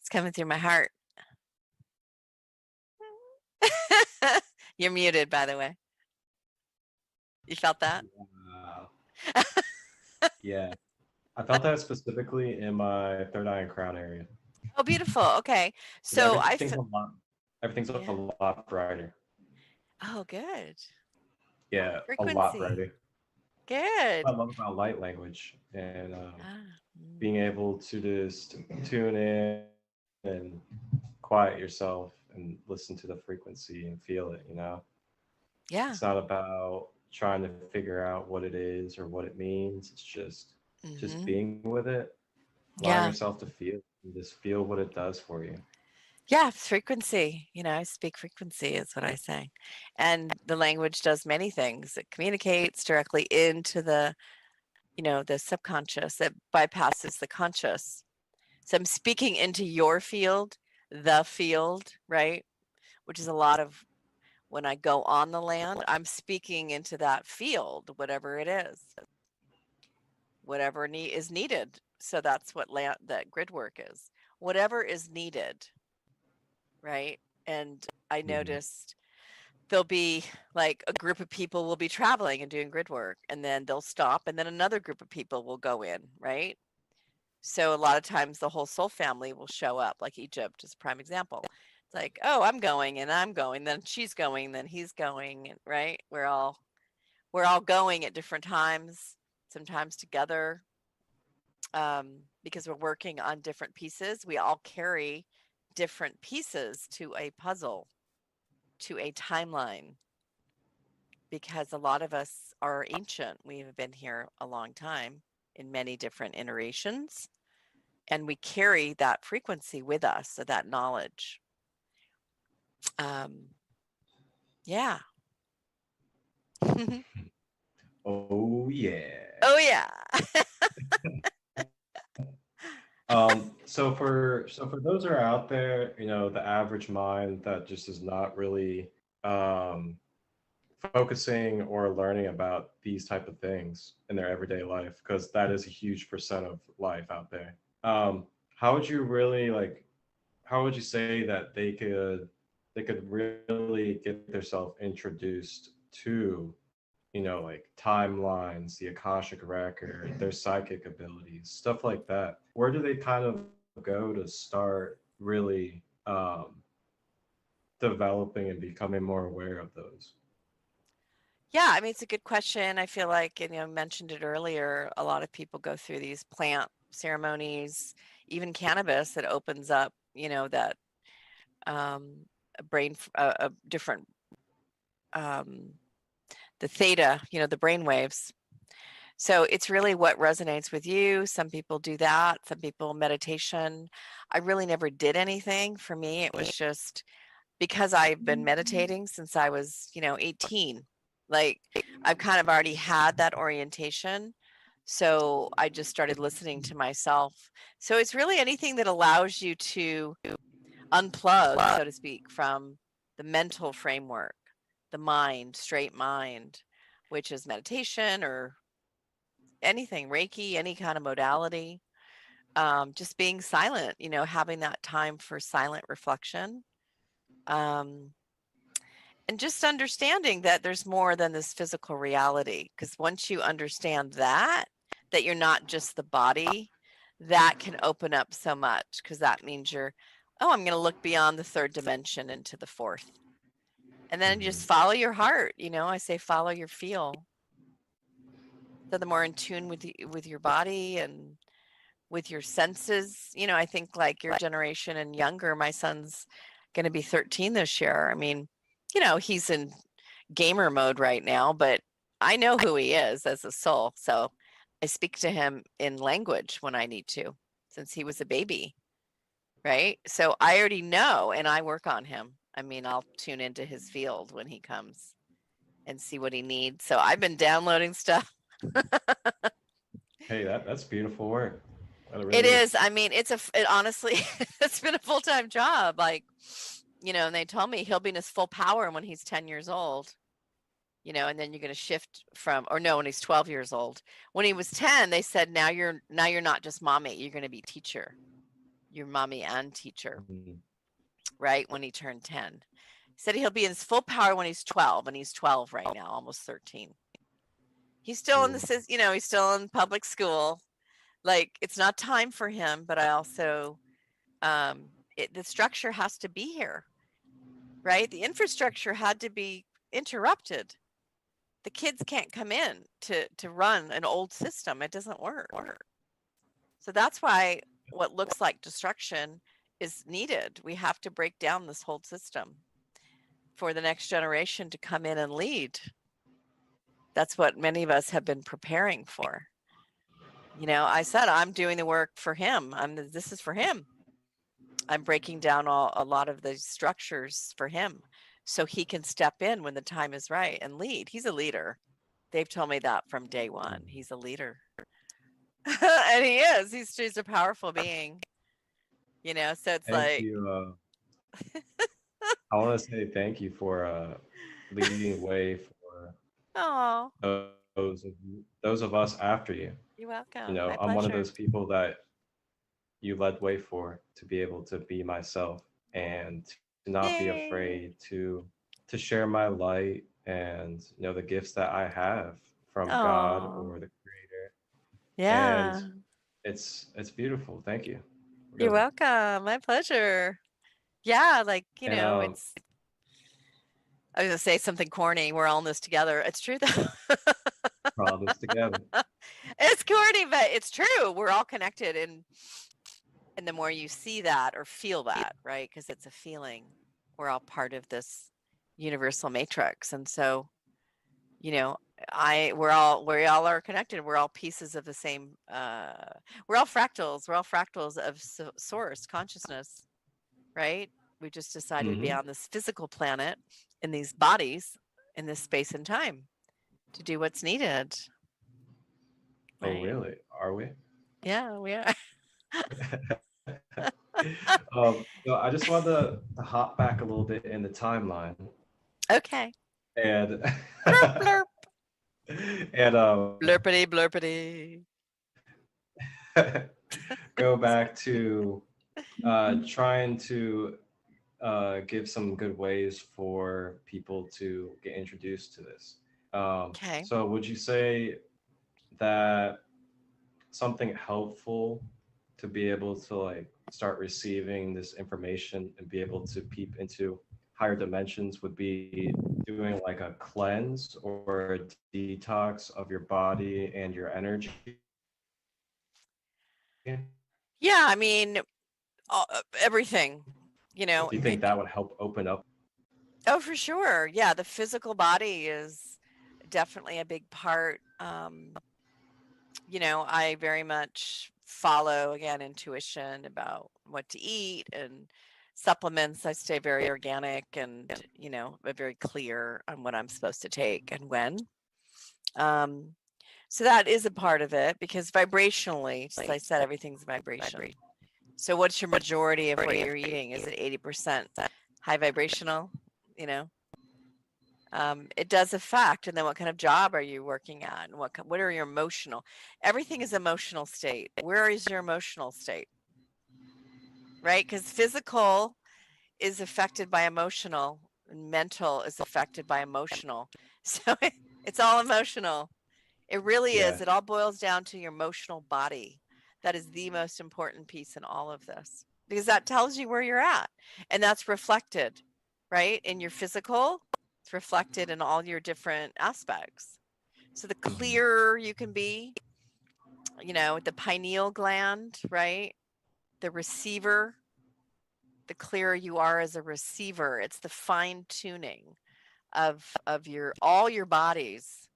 It's coming through my heart. You're muted, by the way. You felt that? Wow. Yeah. I felt that specifically in my third eye and crown area. Oh, beautiful. Okay. And So everything's yeah. a lot brighter. Oh, good. Yeah, a lot Frequency. brighter. Good. I love about light language and Mm. being able to just tune in and quiet yourself and listen to the frequency and feel it, you know? Yeah. It's not about trying to figure out what it is or what it means. It's just Mm-hmm. being with it, allowing Yeah. yourself to feel and just feel what it does for you. Yeah, frequency. I speak frequency is what I say. And the language does many things. It communicates directly into the subconscious. It bypasses the conscious. So I'm speaking into your field, the field, right? Which is a lot of when I go on the land, I'm speaking into that field, whatever it is, whatever is needed. So that's what that grid work is. Whatever is needed, right? And I noticed there'll be like a group of people will be traveling and doing grid work, and then they'll stop, and then another group of people will go in, right? So a lot of times the whole soul family will show up, like Egypt is a prime example. It's like, oh, I'm going and I'm going, then she's going, then he's going, right? We're all going at different times, sometimes together, because we're working on different pieces. We all carry different pieces to a puzzle, to a timeline, because a lot of us are ancient. We've been here a long time in many different iterations, and we carry that frequency with us, so that knowledge. Yeah. Oh yeah. Oh yeah. So for those who are out there, you know, the average mind that just is not really focusing or learning about these type of things in their everyday life, because that is a huge percent of life out there. How would you really how would you say that they could really get themselves introduced to, you know, like timelines, the Akashic record, their psychic abilities, stuff like that? Where do they kind of go to start really developing and becoming more aware of those? Yeah, I mean, it's a good question. I feel like, I mentioned it earlier, a lot of people go through these plant ceremonies, even cannabis that opens up, that brain, a different, the theta, the brain waves. So it's really what resonates with you. Some people do that. Some people meditation. I really never did anything. For me, it was just because I've been meditating since I was, 18. Like I've kind of already had that orientation. So I just started listening to myself. So it's really anything that allows you to unplug, so to speak, from the mental framework, the mind, straight mind, which is meditation or anything, Reiki, any kind of modality. Just being silent, having that time for silent reflection. And just understanding that there's more than this physical reality. Because once you understand that you're not just the body, that can open up so much, because that means I'm going to look beyond the third dimension into the fourth. And then just follow your heart. I say follow your feel. So the more in tune with your body and with your senses, I think like your generation and younger, my son's going to be 13 this year. I mean, he's in gamer mode right now, but I know who he is as a soul. So I speak to him in language when I need to, since he was a baby, right? So I already know, and I work on him. I mean, I'll tune into his field when he comes and see what he needs. So I've been downloading stuff. Hey, that's beautiful work. It is. I mean, honestly, it's been a full-time job. Like, and they told me he'll be in his full power when he's 10 years old. you know, and then you're going to shift from, or no, when he's 12 years old. When he was 10, they said, now you're not just mommy, you're going to be teacher. You're mommy and teacher, right? When he turned 10. He said he'll be in his full power when he's 12, and he's 12 right now, almost 13. He's still in the, you know, he's still in public school. Like, it's not time for him, but I also, the structure has to be here, right? The infrastructure had to be interrupted. The kids can't come in to run an old system. It doesn't work. So that's why what looks like destruction is needed. We have to break down this whole system for the next generation to come in and lead. That's what many of us have been preparing for. You know, I said, I'm doing the work for him. This is for him. I'm breaking down a lot of the structures for him so he can step in when the time is right and lead. He's a leader. They've told me that from day one. He's a leader. And he is. He's a powerful being. You know, so it's thank you. I want to say thank you for leading the way for those of us after you. You're welcome. You know, I'm one of those people that you led way for, to be able to be myself and to not be afraid to share my light and, you know, the gifts that I have from God or the Creator. Yeah. And it's beautiful. Thank you. Really. You're welcome. My pleasure. Yeah, like, you know, it's, I was gonna say something corny. We're all in this together. It's true though. We're all in this together. It's corny, but it's true. We're all connected, and the more you see that or feel that, right? Because it's a feeling. We're all part of this universal matrix, and so, you know, we all are connected. We're all pieces of the same. We're all fractals. We're all fractals of source consciousness, right? We just decided to be on this physical planet in these bodies in this space and time to do what's needed. Right? Oh, really? Are we? Yeah, we are. So I just wanted to hop back a little bit in the timeline. Okay. And blurp, blurp. And blurpity go back to trying to give some good ways for people to get introduced to this. Okay. So would you say that something helpful to be able to like start receiving this information and be able to peep into higher dimensions would be doing like a cleanse or a detox of your body and your energy? Yeah, I mean, everything, you know. Do you think that would help open up? Oh, for sure. Yeah, the physical body is definitely a big part. You know, I very much follow, again, intuition about what to eat and supplements. I stay very organic and, you know, very clear on what I'm supposed to take and when. So that is a part of it, because vibrationally, as I said, everything's vibration. So what's your majority of what you're eating? Is it 80% high vibrational? You know, it does affect. And then what kind of job are you working at? And what are your emotional? Everything is emotional state. Where is your emotional state? Right? Because physical is affected by emotional, and mental is affected by emotional. So it's all emotional. It really is. It all boils down to your emotional body. That is the most important piece in all of this, because that tells you where you're at. And that's reflected, right? In your physical, it's reflected in all your different aspects. So the clearer you can be, you know, the pineal gland, right? The receiver, the clearer you are as a receiver. It's the fine tuning of all your bodies,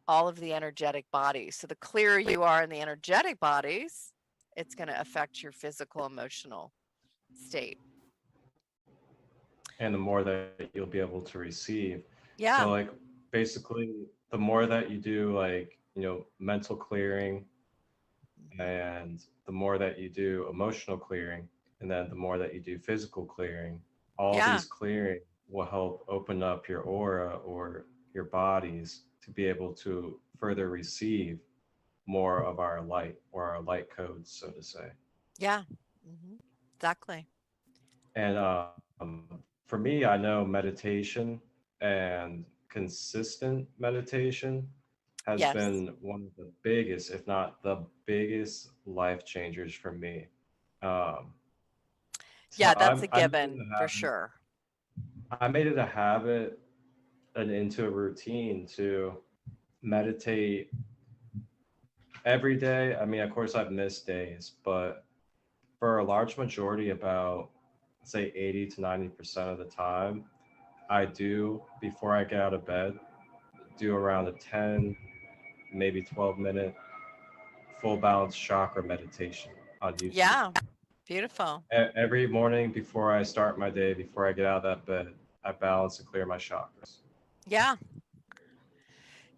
all of the energetic bodies. So the clearer you are in the energetic bodies, it's going to affect your physical, emotional state. And the more that you'll be able to receive. Yeah. So like basically the more that you do like, you know, mental clearing, and the more that you do emotional clearing, and then the more that you do physical clearing, all these clearing will help open up your aura or your bodies to be able to further receive more of our light, or our light codes, so to say. Yeah. Exactly. And for me, I know meditation and consistent meditation has Yes. been one of the biggest, if not the biggest, life changers for me. Um, so Yeah, that's a I made it given a for habit. sure. I made it a habit and into a routine to meditate every day. I mean, of course, I've missed days, but for a large majority, about say 80 to 90% of the time, I do, before I get out of bed, do around a 10, maybe 12-minute full balance chakra meditation on YouTube. Yeah. Beautiful. Every morning before I start my day, before I get out of that bed, I balance and clear my chakras. Yeah.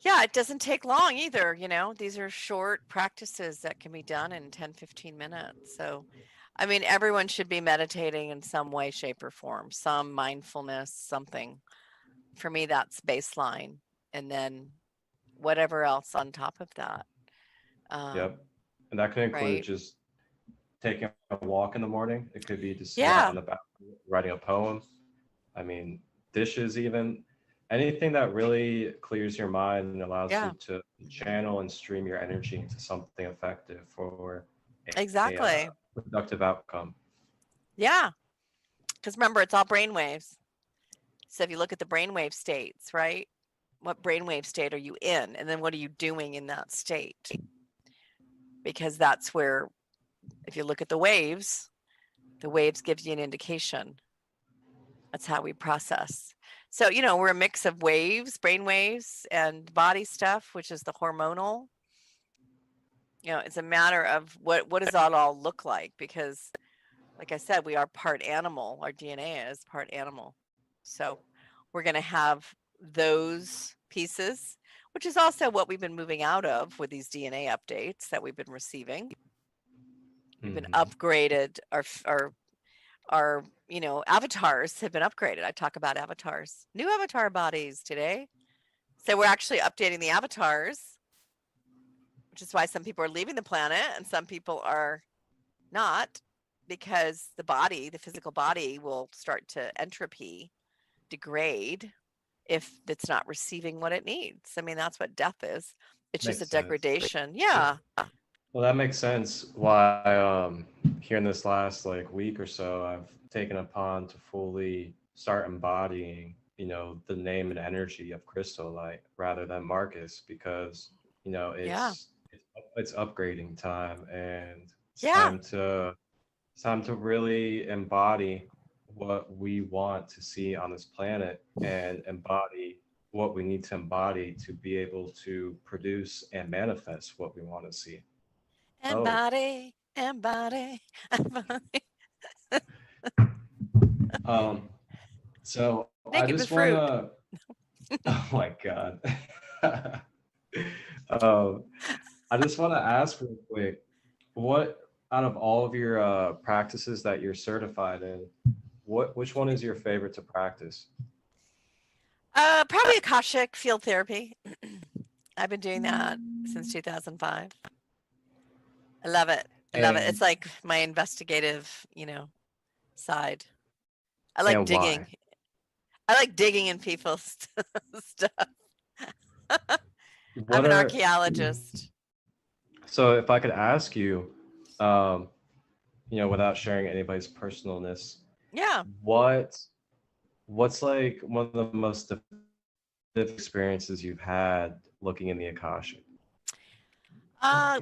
Yeah, it doesn't take long either, you know. These are short practices that can be done in 10, 15 minutes. So, I mean, everyone should be meditating in some way, shape, or form, some mindfulness, something. For me, that's baseline. And then whatever else on top of that. Yep. And that could include Right? just taking a walk in the morning. It could be just sitting out in Yeah. the back, writing a poem. I mean, dishes, even anything that really clears your mind and allows you Yeah. to channel and stream your energy into something effective for a Exactly. productive outcome. Yeah. Because remember, it's all brain waves. So if you look at the brainwave states, right? What brainwave state are you in? And then what are you doing in that state? Because that's where, if you look at the waves gives you an indication. That's how we process. So, you know, we're a mix of waves, brain waves, and body stuff, which is the hormonal. You know, it's a matter of what does that all look like? Because, like I said, we are part animal. Our DNA is part animal. So we're going to have those pieces, which is also what we've been moving out of with these DNA updates that we've been receiving. We've been Hmm. upgraded. Our you know, avatars have been upgraded. I talk about avatars, new avatar bodies today. So we're actually updating the avatars, which is why some people are leaving the planet and some people are not, because the body, the physical body, will start to entropy, degrade, if it's not receiving what it needs. I mean, that's what death is. It's just a Makes sense. degradation. Yeah. Well, that makes sense. Why here in this last like week or so, I've taken upon to fully start embodying, the name and energy of Crystal Light rather than Marcus, because Yeah. it's upgrading time, and it's Yeah. time to really embody what we want to see on this planet, and embody what we need to embody to be able to produce and manifest what we want to see. Oh, Embody, embody, embody. um, so I Naked just with want fruit. to, oh my God. um, I just want to ask real quick, what out of all of your practices that you're certified in, which one is your favorite to practice? Probably Akashic field therapy. I've been doing that since 2005. I love it. I love it. It's And like my investigative, you know, side. I like and digging. why? I like digging in people's stuff. I'm What an are archaeologist. So if I could ask you, um, without sharing anybody's personalness, Yeah. what what's like one of the most definitive experiences you've had looking in the Akashic? I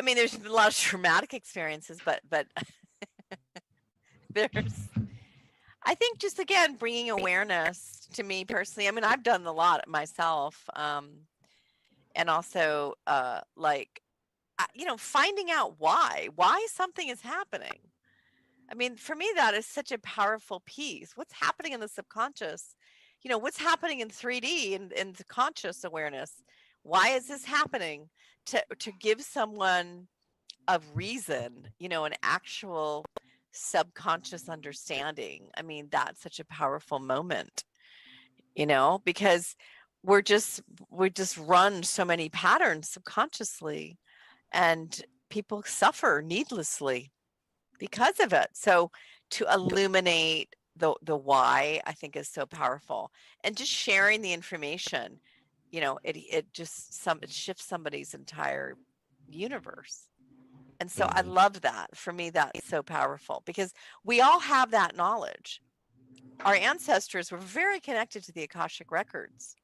mean, there's a lot of traumatic experiences, but there's, I think, just again bringing awareness to me personally. I mean, I've done a lot myself, and also like you know, finding out why something is happening. I mean, for me, that is such a powerful piece. What's happening in the subconscious? You know, what's happening in 3D and in the conscious awareness? Why is this happening? To give someone a reason, you know, an actual subconscious understanding. I mean, that's such a powerful moment, you know, because we just run so many patterns subconsciously, and people suffer needlessly because of it. So to illuminate the why, I think, is so powerful. And just sharing the information, you know, it shifts somebody's entire universe. And so I love that. For me, that's so powerful, because we all have that knowledge. Our ancestors were very connected to the Akashic records,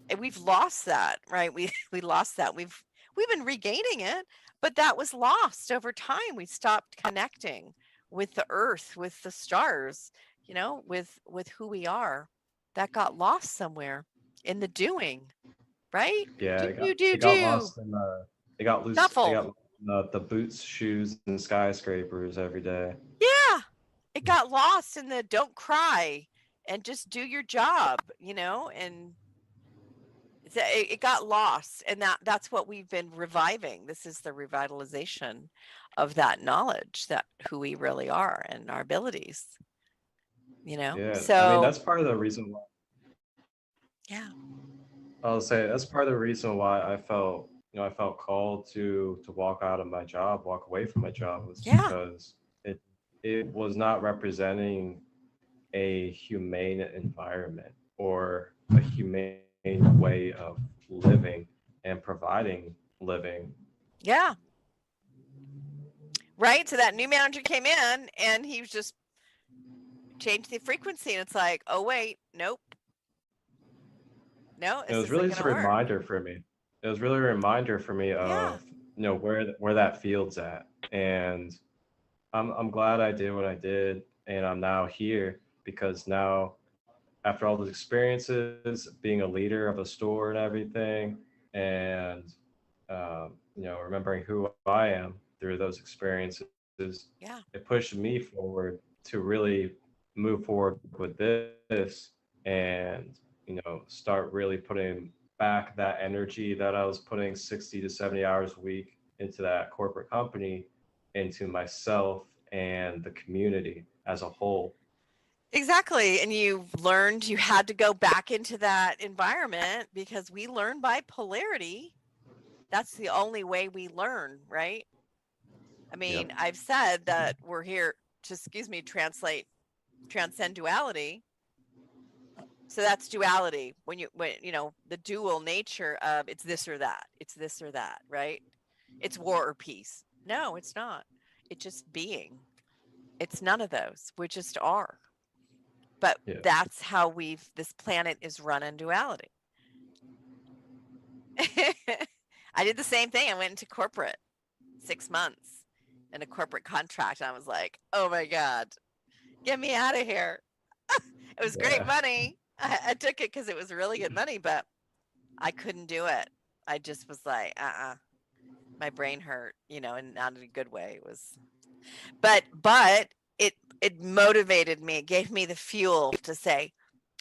and we've lost that, right? We lost that. We've been regaining it, but that was lost over time. We stopped connecting with the earth, with the stars, you know, with who we are. That got lost somewhere in the doing, right? Yeah, Do it got lost in they got loose. They shuffle. got lost in the boots, shoes, and skyscrapers every day. Yeah, it got lost in the don't cry and just do your job, you know, and it got lost, and that's what we've been reviving. This is the revitalization of that knowledge, that who we really are and our abilities, you know. Yeah, So I mean, that's part of the reason why. yeah, I'll say that's part of the reason why I felt, I felt called to walk out of my job, walk away from my job, was yeah, because it was not representing a humane environment or a humane way of living and providing living. yeah, right. So that new manager came in, and he was just changed the frequency, and it's like, oh wait, nope, no, It this was isn't really going just a to work. reminder for me. It was really a reminder for me Yeah, of, where that field's at. And I'm glad I did what I did, and I'm now here because now, after all those experiences, being a leader of a store and everything, and remembering who I am through those experiences, yeah, it pushed me forward to really move forward with this, and start really putting back that energy that I was putting 60 to 70 hours a week into that corporate company, into myself and the community as a whole. exactly. And you learned you had to go back into that environment, because we learn by polarity. That's the only way we learn, right? I mean, Yep. I've said that we're here to, transcend duality. So that's duality. When the dual nature of it's this or that, right? It's war or peace. No, it's not. It's just being. It's none of those. We just are. But Yeah. that's how this planet is run in duality. I did the same thing. I went into corporate 6 months in a corporate contract. And I was like, oh my God, get me out of here. It was great money. I took it because it was really good money, but I couldn't do it. I just was like, my brain hurt, and not in a good way. It was, but it motivated me. It gave me the fuel to say,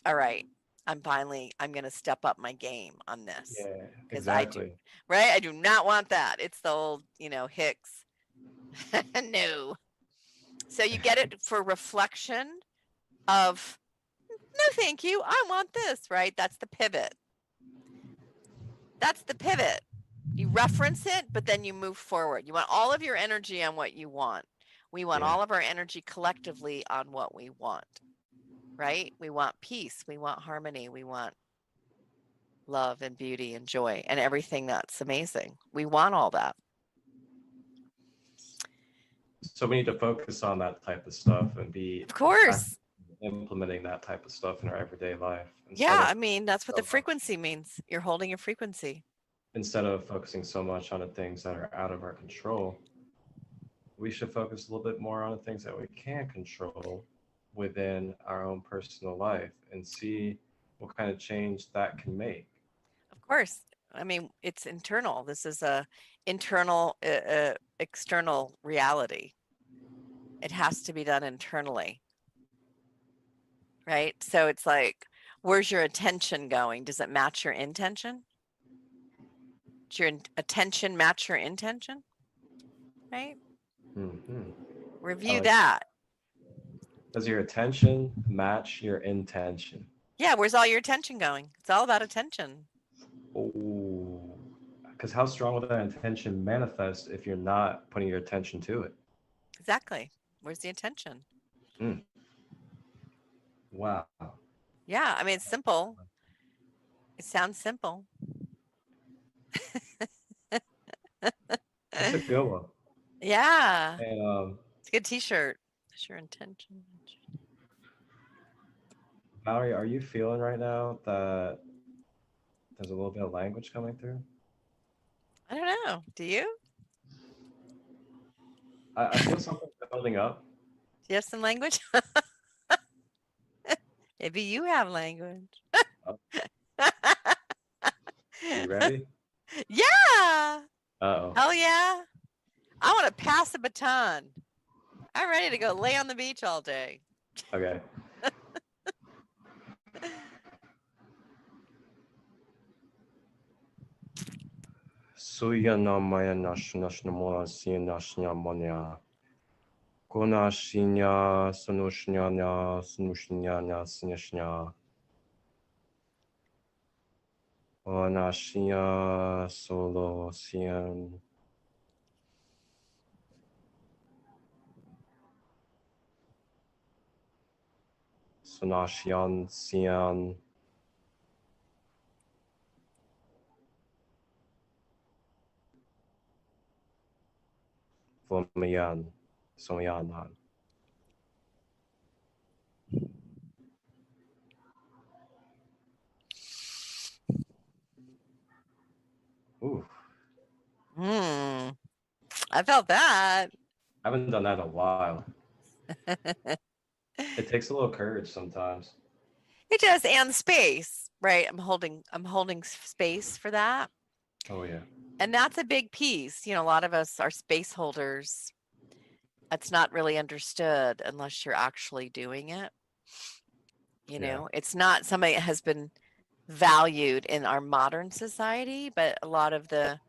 all right, I'm going to step up my game on this. Yeah, Because exactly. I do not want that. It's the old, Hicks. No. So you get it for reflection of, no, thank you. I want this, right? That's the pivot. You reference it, but then you move forward. You want all of your energy on what you want. We want all of our energy collectively on what we want, right? We want peace. We want harmony. We want love and beauty and joy and everything that's amazing. We want all that. So we need to focus on that type of stuff and be, of course, implementing that type of stuff in our everyday life. Yeah, I mean, that's what the frequency means. You're holding a frequency. Instead of focusing so much on the things that are out of our control, we should focus a little bit more on the things that we can control within our own personal life and see what kind of change that can make. Of course. I mean, it's internal. This is a internal, external reality. It has to be done internally. Right? So it's like, where's your attention going? Does it match your intention? Does your attention match your intention? Right? Mm-hmm. Review that. Does your attention match your intention? Yeah, where's all your attention going? It's all about attention. Oh, because how strong will that intention manifest if you're not putting your attention to it? Exactly. Where's the attention? Mm. Wow. Yeah, I mean, it's simple. It sounds simple. That's a good one. Yeah. And It's a good t-shirt. That's your intention. Valerie, are you feeling right now that there's a little bit of language coming through? I don't know. Do you? I feel something building up. Do you have some language? Maybe you have language. Oh, you ready? Yeah. Uh-oh. Hell yeah. I want to pass the baton. I'm ready to go lay on the beach all day. Okay. Suya na maya nash mona si nashnya monya. Kona shinya sanushnya nya sanushnya nya sinyashnya. Ona shinya solo sian. Sanashian sian. Vomayan. Soyanan. Ooh, I felt that. I haven't done that in a while. It takes a little courage sometimes. It does, and space, right? I'm holding space for that. Oh yeah. And that's a big piece. You know, a lot of us are space holders. It's not really understood unless you're actually doing it. You know, it's not something that has been valued in our modern society, but a lot of the,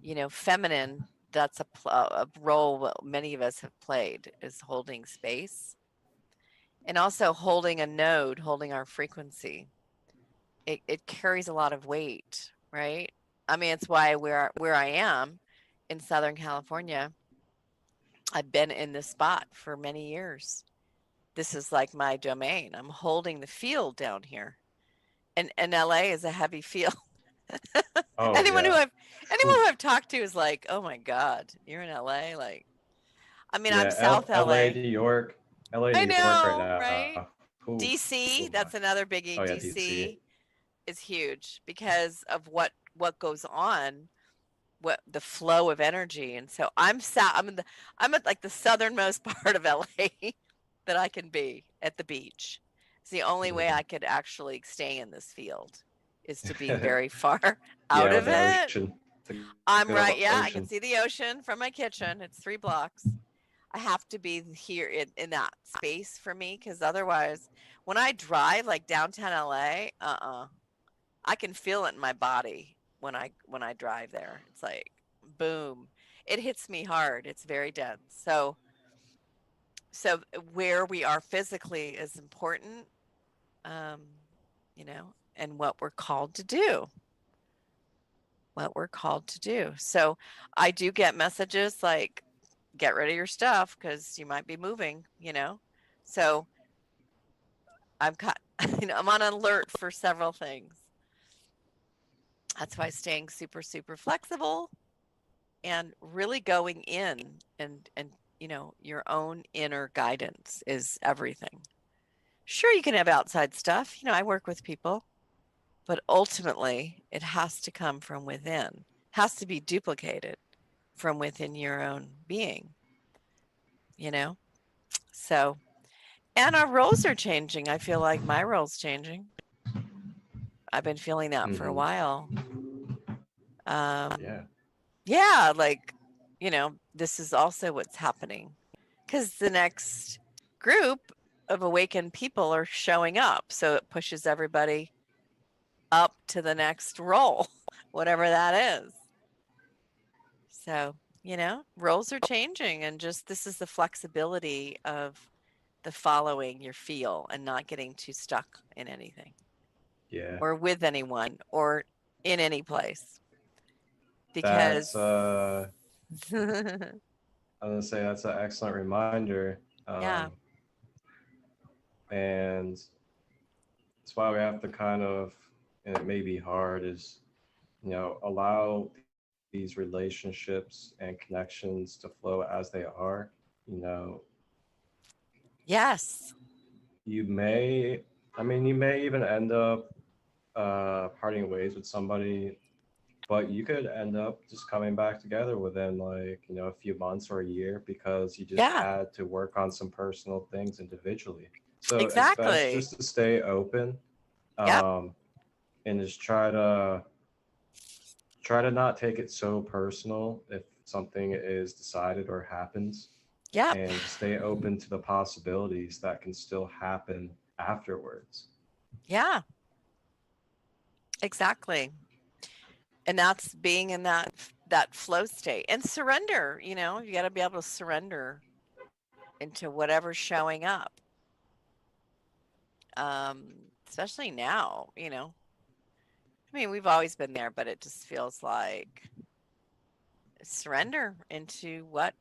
you know, feminine, that's a role many of us have played, is holding space and also holding a node, holding our frequency. It carries a lot of weight, right? I mean, it's why where I am in Southern California, I've been in this spot for many years. This is like my domain. I'm holding the field down here. And LA is a heavy field. Oh anyone yeah. who I've talked to is like, "Oh my god, you're in LA?" Like, I mean, I'm Yeah, South LA, LA. New York, LA, I New York right know, now. right? Ooh, oh DC, my. that's another Oh biggie. yeah, DC. DC is huge because of what goes on, what the flow of energy. And so I'm at like the southernmost part of LA that I can be at the beach. It's the only way I could actually stay in this field is to be very far out Yeah, of with the it. ocean. It's a I'm good old right. Yeah, I can ocean. see the ocean from my kitchen. It's 3 blocks. I have to be here in that space for me because otherwise, when I drive like downtown LA, I can feel it in my body when I drive there. It's like boom. It hits me hard. It's very dense. So where we are physically is important, um, you know, and what we're called to do. What we're called to do. So I do get messages like, get rid of your stuff because you might be moving, you know. So I'm you know, I'm on alert for several things. That's why staying super, super flexible and really going in and you know, your own inner guidance is everything. Sure, you can have outside stuff. You know, I work with people, but ultimately it has to come from within. Has to be duplicated from within your own being, you know? So, and our roles are changing. I feel like my role's changing. I've been feeling that for a while. Yeah. Yeah, like, you know, this is also what's happening because the next group of awakened people are showing up. So it pushes everybody up to the next role, whatever that is. So, you know, roles are changing, and just this is the flexibility of the following your feel and not getting too stuck in anything. Yeah. or with anyone or in any place. That's Because I'm gonna say that's an excellent reminder. yeah, And that's why we have to kind of, and it may be hard, is, allow these relationships and connections to flow as they are. You know, yes, you may, you may even end up parting ways with somebody, but you could end up just coming back together within, like, a few months or a year, because you just yeah, had to work on some personal things individually. So it's best exactly. just to stay open, Yep, um, and just try to not take it so personal if something is decided or happens, yep, and just stay open to the possibilities that can still happen afterwards. yeah, exactly. And that's being in that flow state and surrender. You got to be able to surrender into whatever's showing up. Um, Especially now. We've always been there, but it just feels like surrender into what,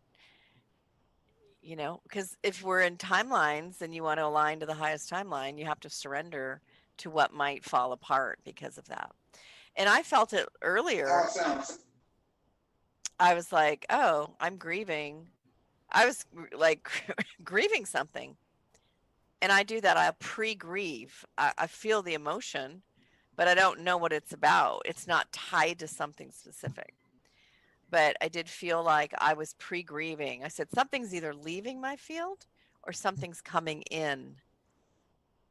because if we're in timelines and you want to align to the highest timeline, you have to surrender to what might fall apart because of that. And I felt it earlier. I was like, oh, I'm grieving. I was like grieving something. And I do that. I pre-grieve. I feel the emotion, but I don't know what it's about. It's not tied to something specific. But I did feel like I was pre-grieving. I said, something's either leaving my field or something's coming in.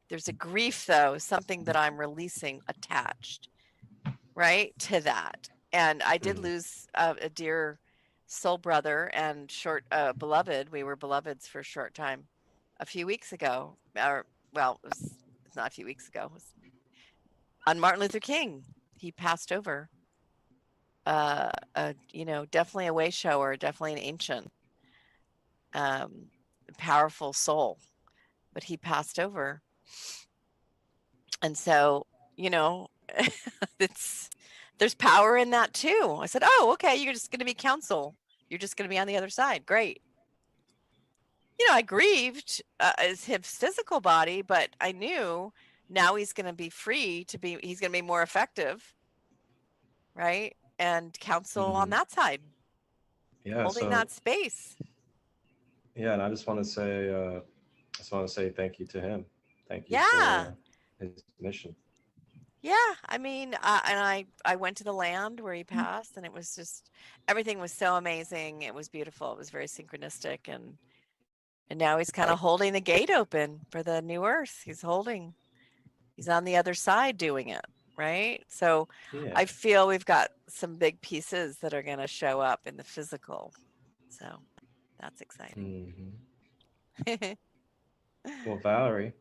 There's a grief, though, something that I'm releasing attached, right, to that. And I did Mhm. lose a dear soul brother and short beloved. We were beloveds for a short time a few weeks ago. Or, well, it's not a few weeks ago. It was on Martin Luther King. He passed over. Definitely a way shower, definitely an ancient, um, powerful soul, but he passed over. And so, you know, it's there's power in that too. I said, "Oh, okay, you're just going to be counsel. You're just going to be on the other side. Great." I grieved as his physical body, but I knew now he's going to be free to be. He's going to be more effective, right? And counsel on Mhm. that side, Yeah. holding So that space. yeah, and I just want to say thank you to him. Thank you Yeah. for his mission. Yeah, and I went to the land where he passed, and it was just everything was so amazing. It was beautiful. It was very synchronistic, and now he's kind of holding the gate open for the new earth. He's on the other side doing it, right? So Yeah. I feel we've got some big pieces that are going to show up in the physical. So that's exciting. Hmm. Well, Valerie,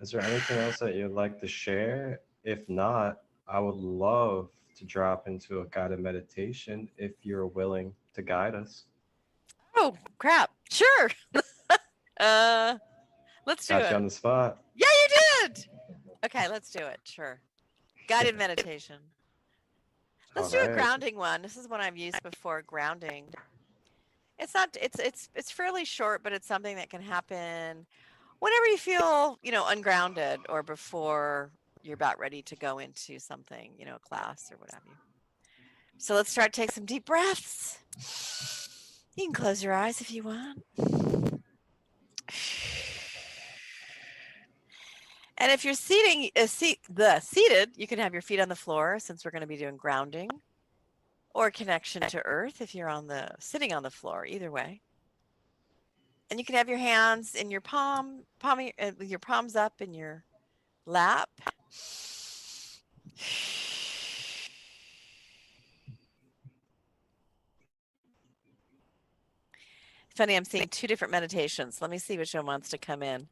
is there anything else that you'd like to share? If not, I would love to drop into a guided meditation if you're willing to guide us. Oh, crap. Sure. Uh, let's do Got you it. on the spot. Yeah, you did. Okay, let's do it. Sure. Guided meditation. All Let's do a right. grounding one. This is one I've used before, grounding. It's not it's fairly short, but it's something that can happen whenever you feel, ungrounded or before you're about ready to go into something, a class or what have you. So let's start. Take some deep breaths. You can close your eyes if you want. And if you're seated, you can have your feet on the floor since we're going to be doing grounding, or connection to earth if you're sitting on the floor, either way. And you can have your hands in your with your palms up in your lap. Funny, I'm seeing two different meditations. Let me see which one wants to come in.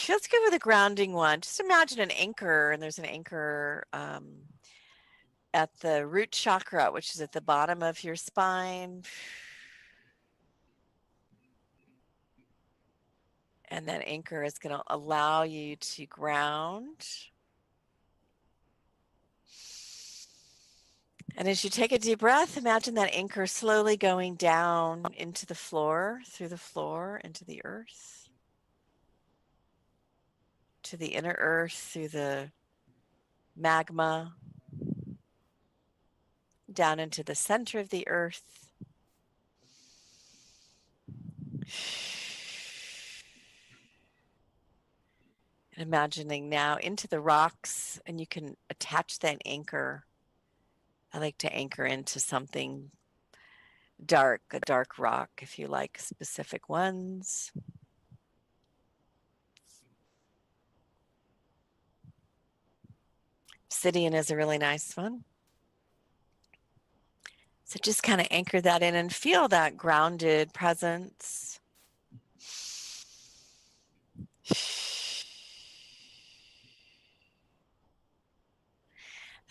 Let's go with a grounding one. Just imagine an anchor, and there's an anchor at the root chakra, which is at the bottom of your spine. And that anchor is going to allow you to ground. And as you take a deep breath, imagine that anchor slowly going down into the floor, through the floor, into the earth, to the inner earth, through the magma, down into the center of the earth. And imagining now into the rocks, and you can attach that anchor. I like to anchor into something dark, a dark rock if you like specific ones. Obsidian is a really nice one. So just kind of anchor that in and feel that grounded presence.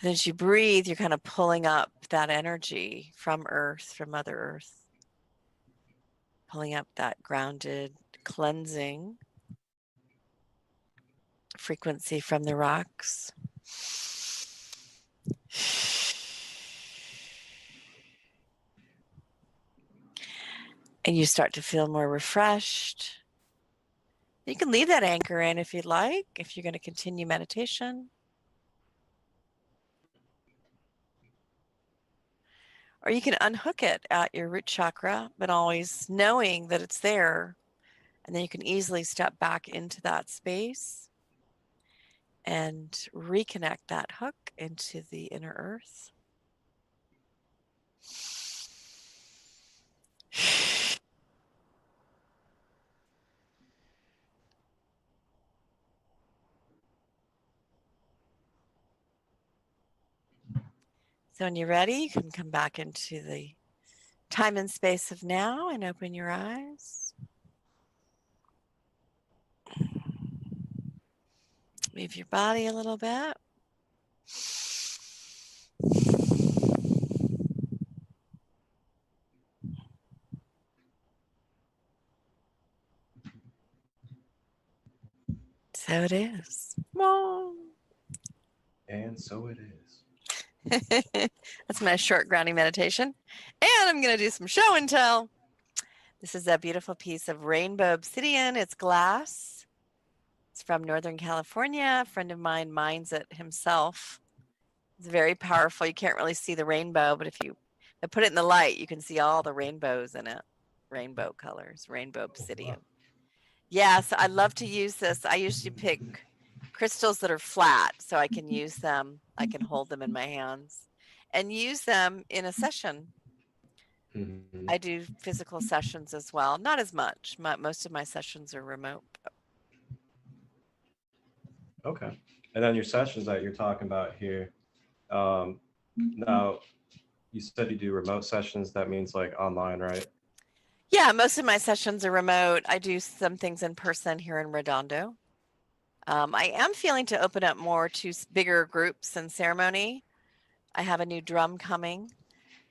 And as you breathe, you're kind of pulling up that energy from Earth, from Mother Earth. Pulling up that grounded, cleansing frequency from the rocks. And you start to feel more refreshed. You can leave that anchor in if you'd like, if you're going to continue meditation. Or you can unhook it at your root chakra, but always knowing that it's there. And then you can easily step back into that space and reconnect that hook into the inner earth. So when you're ready, you can come back into the time and space of now and open your eyes. Move your body a little bit. So it is. And so it is. That's my short grounding meditation. And I'm going to do some show and tell. This is a beautiful piece of rainbow obsidian. It's glass. It's from Northern California. A friend of mine mines it himself. It's very powerful. You can't really see the rainbow, but if you put it in the light, you can see all the rainbows in it. Rainbow colors, rainbow obsidian. Yes, I love to use this. I usually pick crystals that are flat so I can use them. I can hold them in my hands and use them in a session. Mm-hmm. I do physical sessions as well. Not as much. Most of my sessions are remote. Okay. And then your sessions that you're talking about here, now you said you do remote sessions. That means like online, right? Yeah, most of my sessions are remote. I do some things in person here in Redondo. I am feeling to open up more to bigger groups and ceremony. I have a new drum coming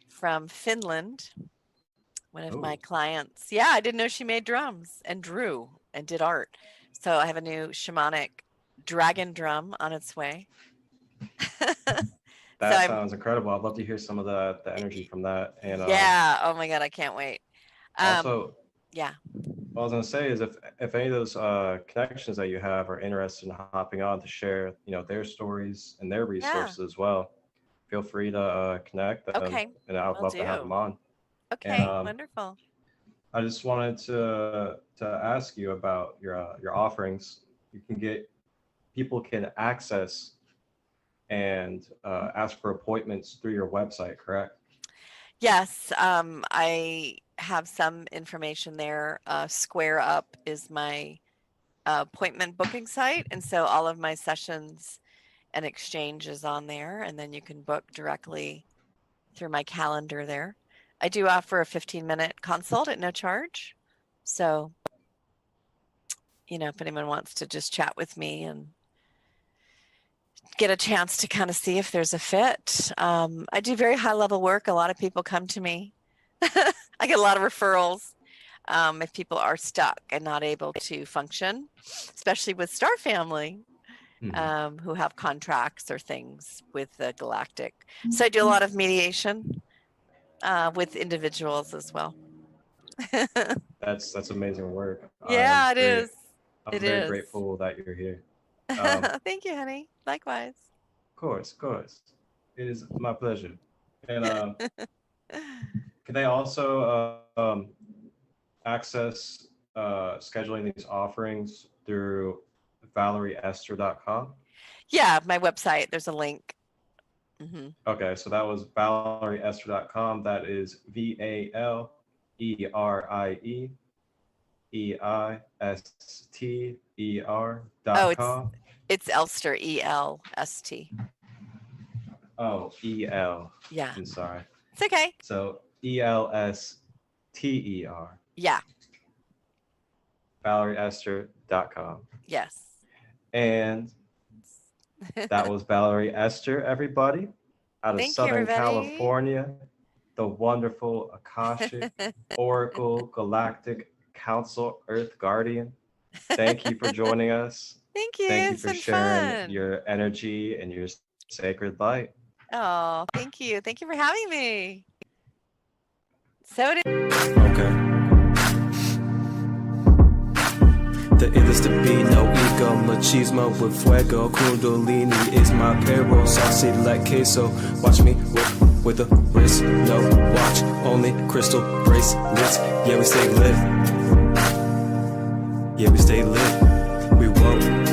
from Finland. One of my clients. Yeah, I didn't know she made drums and drew and did art. So I have a new shamanic dragon drum on its way. That sounds incredible. I'd love to hear some of the energy from that. And yeah, oh my God, I can't wait. Also, yeah. What I was going to say is if any of those connections that you have are interested in hopping on to share, their stories and their resources as well, feel free to connect them. Okay. And I would love to have them on. Okay, and, wonderful. I just wanted to ask you about your offerings. People can access and ask for appointments through your website, correct? Yes, I have some information there. Square Up is my appointment booking site. And so all of my sessions and exchange is on there. And then you can book directly through my calendar there. I do offer a 15-minute consult at no charge. So, if anyone wants to just chat with me and get a chance to kind of see if there's a fit. I do very high level work. A lot of people come to me. I get a lot of referrals. if people are stuck and not able to function, especially with Star Family, who have contracts or things with the galactic. So I do a lot of mediation with individuals as well. That's amazing work. Yeah, it is. I'm very grateful that you're here. Thank you, honey. Likewise. Of course, of course. It is my pleasure. And can they also access scheduling these offerings through ValerieElster.com? Yeah, my website. There's a link. Okay, so that was ValerieElster.com. That is ValerieElster.com. It's Elster, E-L-S-T. Oh, E-L. Yeah. I'm sorry. It's okay. So E-L-S-T-E-R. Yeah. ValerieElster.com. Yes. And that was Valerie Elster, everybody, out of Southern California, the wonderful Akashic, Oracle, Galactic Council, Earth Guardian. Thank you for joining us. Thank you. Thank you it's for been sharing fun. your energy and your sacred light. Oh, thank you. Thank you for having me. So did. Okay. The illest to be, no ego, machismo with fuego. Kundalini is my peril, saucy like queso. Watch me with a wrist, no watch, only crystal bracelets. Yeah, we stay lit. Yeah, we stay lit.